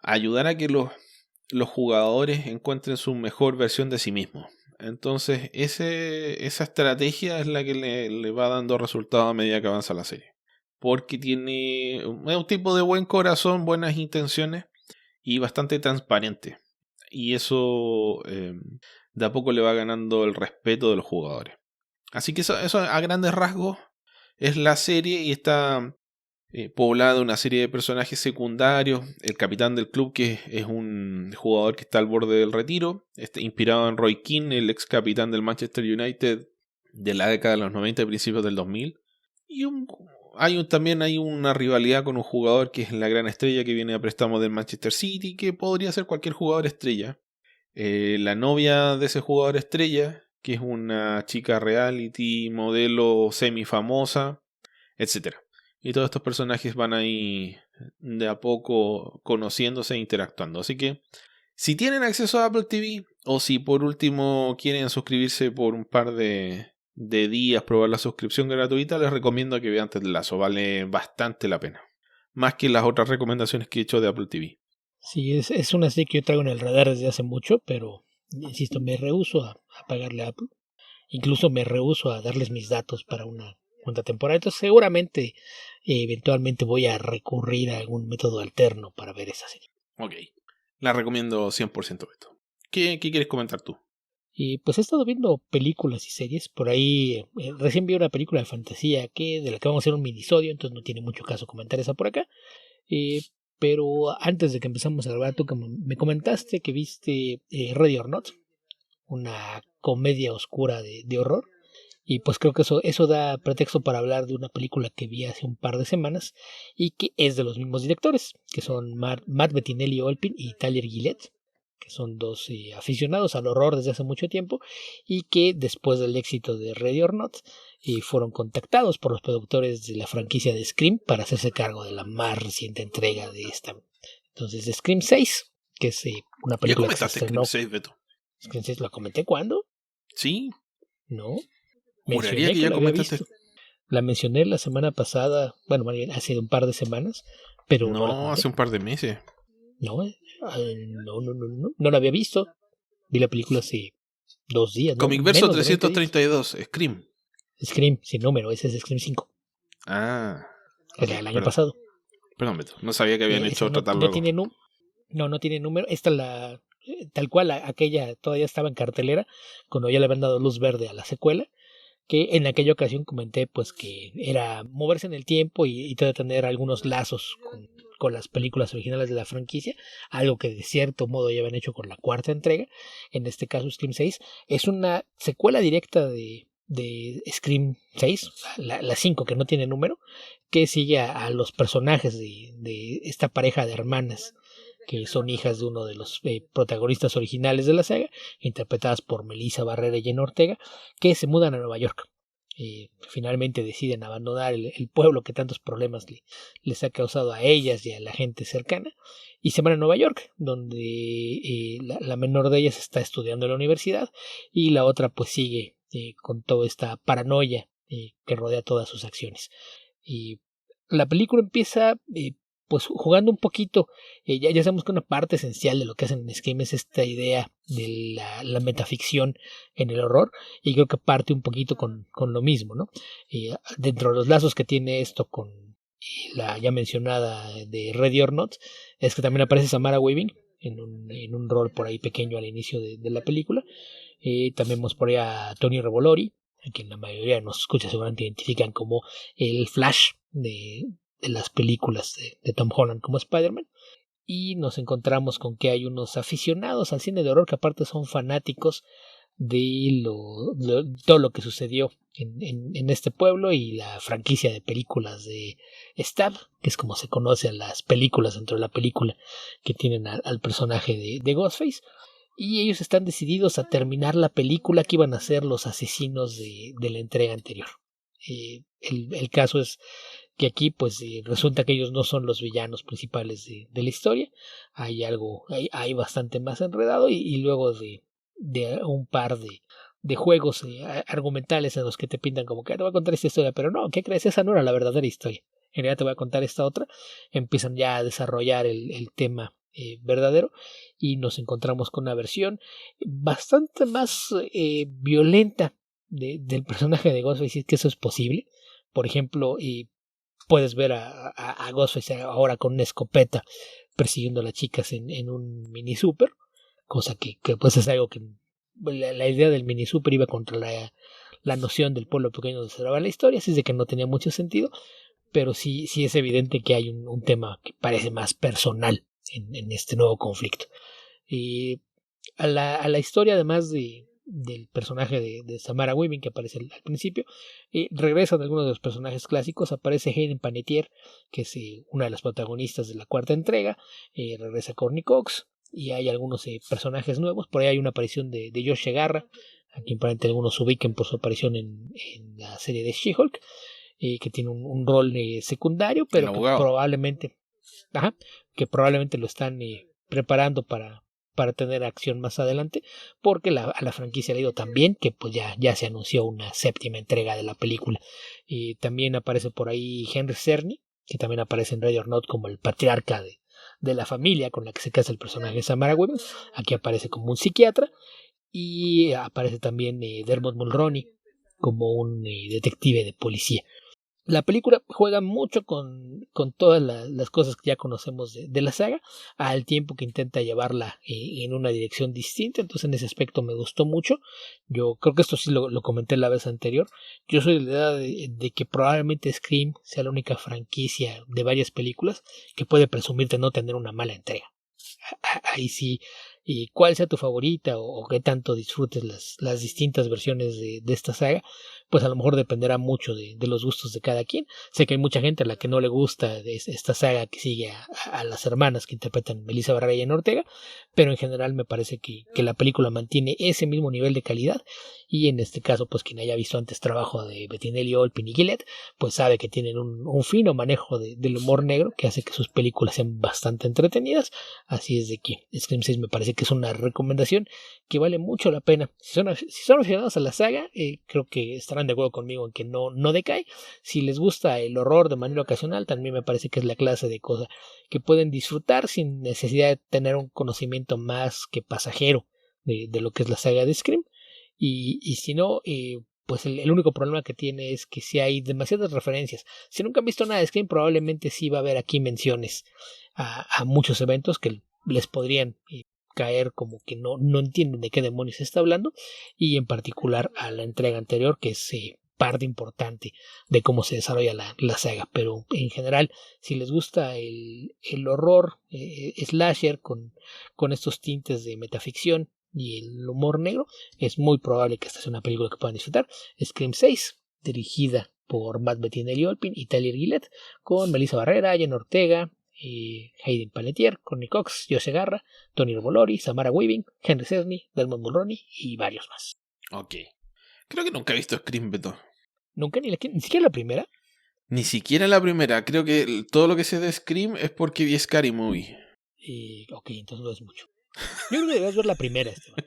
ayudar a que los jugadores encuentren su mejor versión de sí mismos. Entonces esa estrategia es la que le va dando resultados a medida que avanza la serie, porque es un tipo de buen corazón, buenas intenciones y bastante transparente, y eso de a poco le va ganando el respeto de los jugadores. Así que eso a grandes rasgos es la serie, y está poblada de una serie de personajes secundarios. El capitán del club, que es un jugador que está al borde del retiro, inspirado en Roy Keane, el ex capitán del Manchester United de la década de los 90 y principios del 2000. Y también hay una rivalidad con un jugador que es la gran estrella, que viene a préstamo del Manchester City, que podría ser cualquier jugador estrella. La novia de ese jugador estrella, que es una chica reality, modelo semifamosa, etc. Y todos estos personajes van ahí de a poco conociéndose e interactuando. Así que si tienen acceso a Apple TV, o si por último quieren suscribirse por un par de días, probar la suscripción gratuita, les recomiendo que vean Ted Lasso. Vale bastante la pena. Más que las otras recomendaciones que he hecho de Apple TV. Sí, es una serie que yo traigo en el radar desde hace mucho, pero insisto, me rehúso a pagarle a Apple. Incluso me rehúso a darles mis datos para una cuenta temporal. Entonces seguramente eventualmente voy a recurrir a algún método alterno para ver esa serie. Ok, la recomiendo 100%, Beto. ¿Qué quieres comentar tú? Y pues he estado viendo películas y series. Por ahí recién vi una película de fantasía de la que vamos a hacer un minisodio, entonces no tiene mucho caso comentar esa por acá. Pero antes de que empezamos a grabar, tú me comentaste que viste Ready or Not, una comedia oscura de horror. Y pues creo que eso da pretexto para hablar de una película que vi hace un par de semanas y que es de los mismos directores, que son Matt Bettinelli-Olpin y Tyler Gillett, que son dos aficionados al horror desde hace mucho tiempo y que después del éxito de Ready or Not fueron contactados por los productores de la franquicia de Scream para hacerse cargo de la más reciente entrega de esta. Entonces, Scream 6, que es una película que se estrenó. Scream 6, Beto? ¿Scream 6 la comenté cuándo? Sí. ¿No? Juraría que ya comentaste. La mencioné la semana pasada, bueno, hace un par de semanas, pero no hace un par de meses. No, no la había visto. Vi la película hace 2 días. Comic Verso 332, Scream. Scream, sin número, ese es Scream 5. Ah. Okay, el año pasado. Perdón, Beto, no sabía que habían hecho otra tal luego. No tiene número. Esta tal cual, aquella todavía estaba en cartelera, cuando ya le habían dado luz verde a la secuela, que en aquella ocasión comenté pues que era moverse en el tiempo y tener algunos lazos con las películas originales de la franquicia, algo que de cierto modo ya habían hecho con la cuarta entrega. En este caso Scream 6 es una secuela directa de Scream 6, la 5 que no tiene número, que sigue a los personajes de esta pareja de hermanas que son hijas de uno de los protagonistas originales de la saga, interpretadas por Melissa Barrera y Jenna Ortega, que se mudan a Nueva York. Finalmente deciden abandonar el pueblo que tantos problemas les ha causado a ellas y a la gente cercana, y se van a Nueva York, donde la menor de ellas está estudiando en la universidad y la otra pues sigue con toda esta paranoia que rodea todas sus acciones. Y la película empieza pues jugando un poquito, ya sabemos que una parte esencial de lo que hacen en Scream es esta idea de la metaficción en el horror, y creo que parte un poquito con lo mismo, ¿no? Dentro de los lazos que tiene esto con la ya mencionada de Ready or Not, es que también aparece Samara Weaving en un rol por ahí pequeño al inicio de la película. También vemos por ahí a Tony Revolori, a quien la mayoría de nos escucha seguramente identifican como el Flash de las películas de Tom Holland como Spider-Man, y nos encontramos con que hay unos aficionados al cine de horror que aparte son fanáticos de todo lo que sucedió en este pueblo y la franquicia de películas de Stab, que es como se conoce a las películas dentro de la película que tienen al personaje de Ghostface, y ellos están decididos a terminar la película que iban a ser los asesinos de la entrega anterior. El caso es que aquí pues resulta que ellos no son los villanos principales de la historia. Hay algo, hay bastante más enredado, y luego de un par de juegos argumentales en los que te pintan como que te voy a contar esta historia, pero no, ¿qué crees? Esa no era la verdadera historia. En realidad te voy a contar esta otra. Empiezan ya a desarrollar el tema verdadero, y nos encontramos con una versión bastante más violenta del personaje de Ghostface, si es que eso es posible. Por ejemplo, puedes ver a Ghostface ahora con una escopeta persiguiendo a las chicas en un mini super, cosa que pues es algo que la idea del mini super iba contra la noción del pueblo pequeño donde se daba la historia, así es de que no tenía mucho sentido. pero sí es evidente que hay un tema que parece más personal en este nuevo conflicto. Y a la historia, además del personaje de Samara Weaving que aparece al principio, regresan algunos de los personajes clásicos. Aparece Hayden Panettiere, que es una de las protagonistas de la cuarta entrega. Regresa Courtney Cox y hay algunos personajes nuevos. Por ahí hay una aparición de Josh Segarra, a quien probablemente algunos ubiquen por su aparición en la serie de She-Hulk, que tiene un rol secundario, pero que probablemente lo están preparando para tener acción más adelante, porque a la franquicia le ha ido tan bien que pues ya se anunció una 7ª entrega de la película. Y también aparece por ahí Henry Czerny, que también aparece en Ready or Not como el patriarca de la familia con la que se casa el personaje de Samara Weaving. Aquí aparece como un psiquiatra, y aparece también Dermot Mulroney como un detective de policía. La película juega mucho con todas las cosas que ya conocemos de la saga, al tiempo que intenta llevarla en una dirección distinta. Entonces en ese aspecto me gustó mucho. Yo creo que esto sí lo comenté la vez anterior. Yo soy de la idea de que probablemente Scream sea la única franquicia de varias películas que puede presumir de no tener una mala entrega. Ahí sí, y cuál sea tu favorita o qué tanto disfrutes las distintas versiones de esta saga, pues a lo mejor dependerá mucho de los gustos de cada quien. Sé que hay mucha gente a la que no le gusta esta saga que sigue a las hermanas que interpretan Melissa Barrera y Jenna Ortega, pero en general me parece que la película mantiene ese mismo nivel de calidad, y en este caso pues quien haya visto antes trabajo de Bettinelli, Olpin y Gillette pues sabe que tienen un fino manejo del humor negro que hace que sus películas sean bastante entretenidas. Así es de que Scream 6 me parece que es una recomendación que vale mucho la pena. Si son aficionados a la saga, creo que estarán de acuerdo conmigo en que no decae. Si les gusta el horror de manera ocasional, también me parece que es la clase de cosa que pueden disfrutar sin necesidad de tener un conocimiento más que pasajero de lo que es la saga de Scream. Y si no, pues el único problema que tiene es que si hay demasiadas referencias. Si nunca han visto nada de Scream, probablemente sí va a haber aquí menciones a muchos eventos que les podrían caer como que no entienden de qué demonios se está hablando, y en particular a la entrega anterior, que es parte importante de cómo se desarrolla la saga. Pero en general, si les gusta el horror slasher con estos tintes de metaficción y el humor negro, es muy probable que esta sea una película que puedan disfrutar. Scream 6, dirigida por Matt Bettinelli Olpin y Tyler Gillett, con Melissa Barrera, Jenna Ortega, Hayden Panettiere, Courtney Cox, Josh Segarra, Tony Revolori, Samara Weaving, Henry Czerny, Dermot Mulroney y varios más. Ok. Creo que nunca he visto Scream, Beto. ¿Nunca? ¿Ni siquiera la primera? Ni siquiera la primera. Creo que todo lo que sé de Scream es porque vi Scary Movie. Ok, entonces no es mucho. Yo creo que debes ver la primera, Esteban.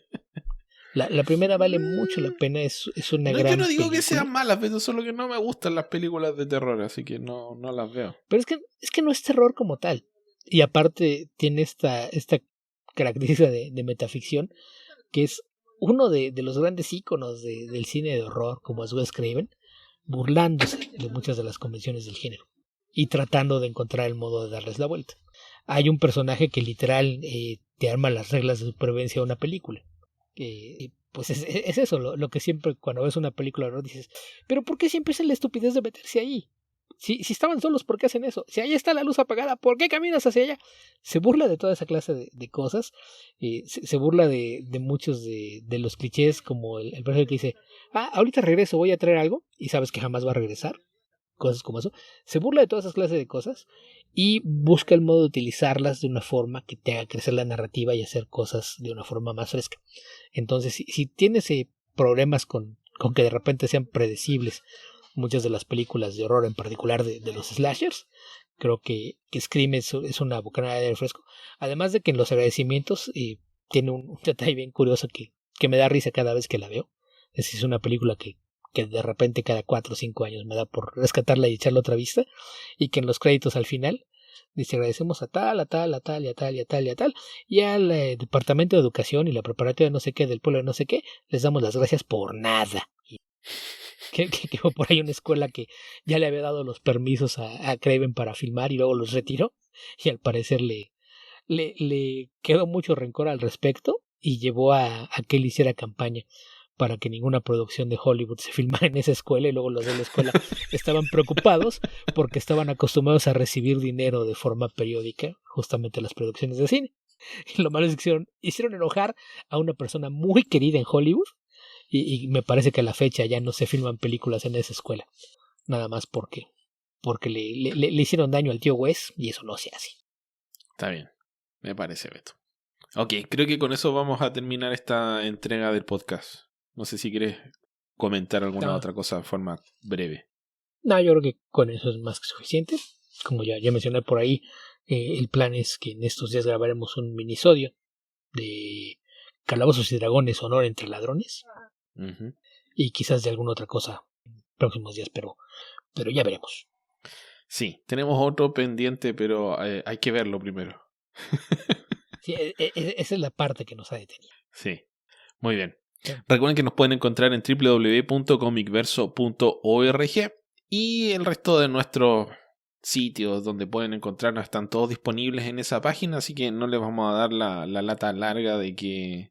La primera vale mucho la pena, es una gran película. Yo no digo que sean malas, pero solo que no me gustan las películas de terror, así que no las veo. Pero es que no es terror como tal. Y aparte tiene esta característica de metaficción, que es uno de los grandes íconos del cine de horror, como es Wes Craven, burlándose de muchas de las convenciones del género y tratando de encontrar el modo de darles la vuelta. Hay un personaje que literal te arma las reglas de supervivencia de una película. Pues es eso, lo que siempre cuando ves una película de horror dices, pero ¿por qué siempre es la estupidez de meterse ahí? Si estaban solos, ¿por qué hacen eso? Si ahí está la luz apagada, ¿por qué caminas hacia allá? Se burla de toda esa clase de cosas. Se burla de muchos de los clichés, como el personaje que dice, ahorita regreso, voy a traer algo, y sabes que jamás va a regresar. Cosas como eso. Se burla de todas esas clases de cosas y busca el modo de utilizarlas de una forma que te haga crecer la narrativa y hacer cosas de una forma más fresca. Entonces, si tienes problemas con que de repente sean predecibles muchas de las películas de horror, en particular de los slashers, creo que Scream es una bocanada de aire fresco. Además de que en los agradecimientos tiene un detalle bien curioso que me da risa cada vez que la veo. Es una película que de repente cada 4 o 5 años me da por rescatarla y echarle otra vista, y que en los créditos al final dice agradecemos a tal, a tal, a tal y a tal y a tal y a tal, y al Departamento de Educación y la preparatoria de no sé qué del pueblo de no sé qué, les damos las gracias por nada. Que fue por ahí una escuela que ya le había dado los permisos a Craven para filmar y luego los retiró, y al parecer le quedó mucho rencor al respecto y llevó a que él hiciera campaña para que ninguna producción de Hollywood se filmara en esa escuela, y luego los de la escuela estaban preocupados porque estaban acostumbrados a recibir dinero de forma periódica, justamente las producciones de cine. Y lo malo es que hicieron enojar a una persona muy querida en Hollywood, y me parece que a la fecha ya no se filman películas en esa escuela, nada más porque le hicieron daño al tío Wes, y eso no se hace. Está bien, me parece, Beto. Ok, creo que con eso vamos a terminar esta entrega del podcast. No sé si quieres comentar alguna otra cosa de forma breve. No, yo creo que con eso es más que suficiente. Como ya mencioné por ahí, el plan es que en estos días grabaremos un minisodio de Calabozos y Dragones, Honor entre Ladrones. Uh-huh. Y quizás de alguna otra cosa en próximos días, pero ya veremos. Sí, tenemos otro pendiente, pero hay que verlo primero. Sí, esa es la parte que nos ha detenido. Sí, muy bien. Sí. Recuerden que nos pueden encontrar en www.comicverso.org y el resto de nuestros sitios donde pueden encontrarnos están todos disponibles en esa página, así que no les vamos a dar la lata larga de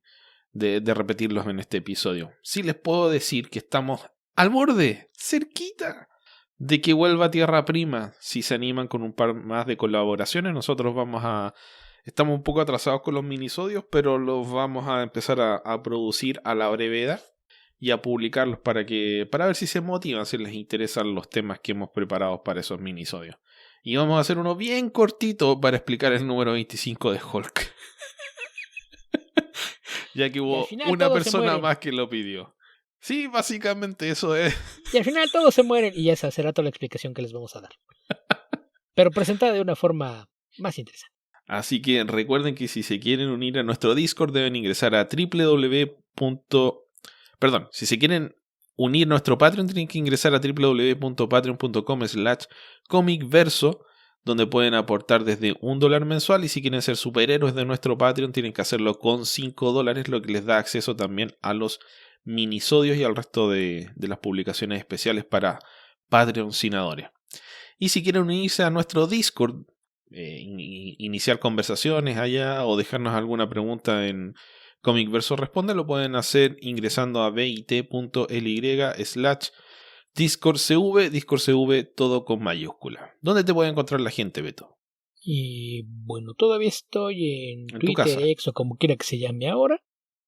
repetirlos en este episodio. Sí les puedo decir que estamos al borde, cerquita, de que vuelva Tierra Prima. Si se animan con un par más de colaboraciones, nosotros estamos un poco atrasados con los minisodios, pero los vamos a empezar a producir a la brevedad y a publicarlos para ver si se motivan, si les interesan los temas que hemos preparado para esos minisodios. Y vamos a hacer uno bien cortito para explicar el número 25 de Hulk. Ya que hubo una persona más que lo pidió. Sí, básicamente eso es. Y al final todos se mueren, y esa será toda la explicación que les vamos a dar. Pero presentada de una forma más interesante. Así que recuerden que si se quieren unir a nuestro Discord deben ingresar a si se quieren unir a nuestro Patreon tienen que ingresar a www.patreon.com/comicverso, donde pueden aportar desde $1 mensual, y si quieren ser superhéroes de nuestro Patreon tienen que hacerlo con $5, lo que les da acceso también a los minisodios y al resto de las publicaciones especiales para patrocinadores. Y si quieren unirse a nuestro Discord, iniciar conversaciones allá o dejarnos alguna pregunta en Comicverso Responde, lo pueden hacer ingresando a bit.ly/DiscordCV todo con mayúscula. ¿Dónde te puede encontrar la gente, Beto? Y bueno, todavía estoy en Twitter, X o como quiera que se llame ahora,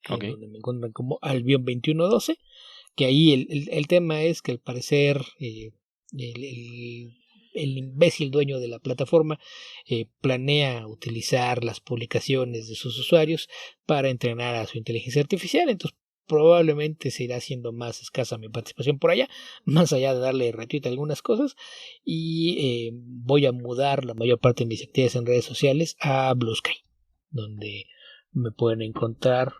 okay, donde me encuentran como Albion2112, que ahí el tema es que al parecer el imbécil dueño de la plataforma planea utilizar las publicaciones de sus usuarios para entrenar a su inteligencia artificial. Entonces probablemente se irá haciendo más escasa mi participación por allá, más allá de darle retweet a algunas cosas, y voy a mudar la mayor parte de mis actividades en redes sociales a Blue Sky, donde me pueden encontrar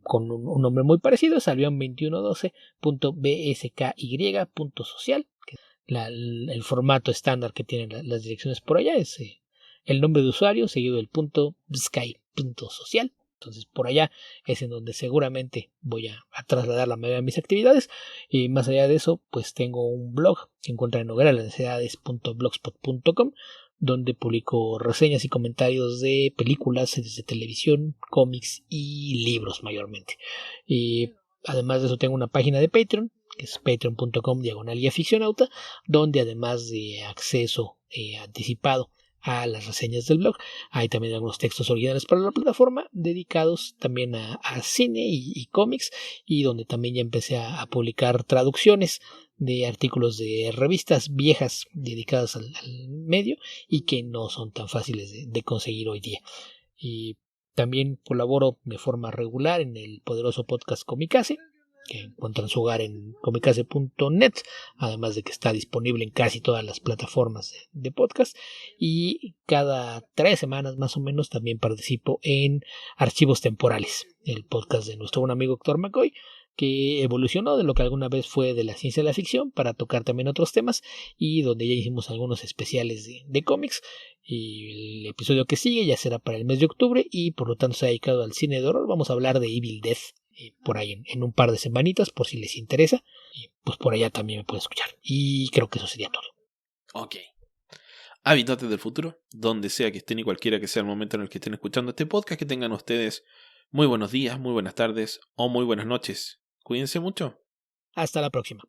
con un nombre muy parecido, es albion2112.bsky.social, que el formato estándar que tienen las direcciones por allá es el nombre de usuario seguido del .sky.social. Entonces por allá es en donde seguramente voy a trasladar la mayoría de mis actividades, y más allá de eso pues tengo un blog que encuentran en hogueralasnecesidades.blogspot.com, donde publico reseñas y comentarios de películas, series de televisión, cómics y libros mayormente. Y además de eso tengo una página de Patreon, que es patreon.com/guiaficcionauta, donde además de acceso anticipado a las reseñas del blog, hay también algunos textos originales para la plataforma dedicados también a cine y cómics, y donde también ya empecé a publicar traducciones de artículos de revistas viejas dedicadas al medio y que no son tan fáciles de conseguir hoy día. Y también colaboro de forma regular en el poderoso podcast Comicase, que encuentran su hogar en comicase.net, además de que está disponible en casi todas las plataformas de podcast, y cada 3 semanas más o menos también participo en Archivos Temporales, el podcast de nuestro buen amigo Héctor McCoy, que evolucionó de lo que alguna vez fue de la ciencia de la ficción para tocar también otros temas, y donde ya hicimos algunos especiales de cómics. Y el episodio que sigue ya será para el mes de octubre, y por lo tanto se ha dedicado al cine de horror. Vamos a hablar de Evil Dead por ahí en un par de semanitas, por si les interesa, y pues por allá también me pueden escuchar. Y creo que eso sería todo. Ok. Habitantes del futuro, donde sea que estén y cualquiera que sea el momento en el que estén escuchando este podcast, que tengan ustedes muy buenos días, muy buenas tardes o muy buenas noches, Cuídense mucho. Hasta la próxima.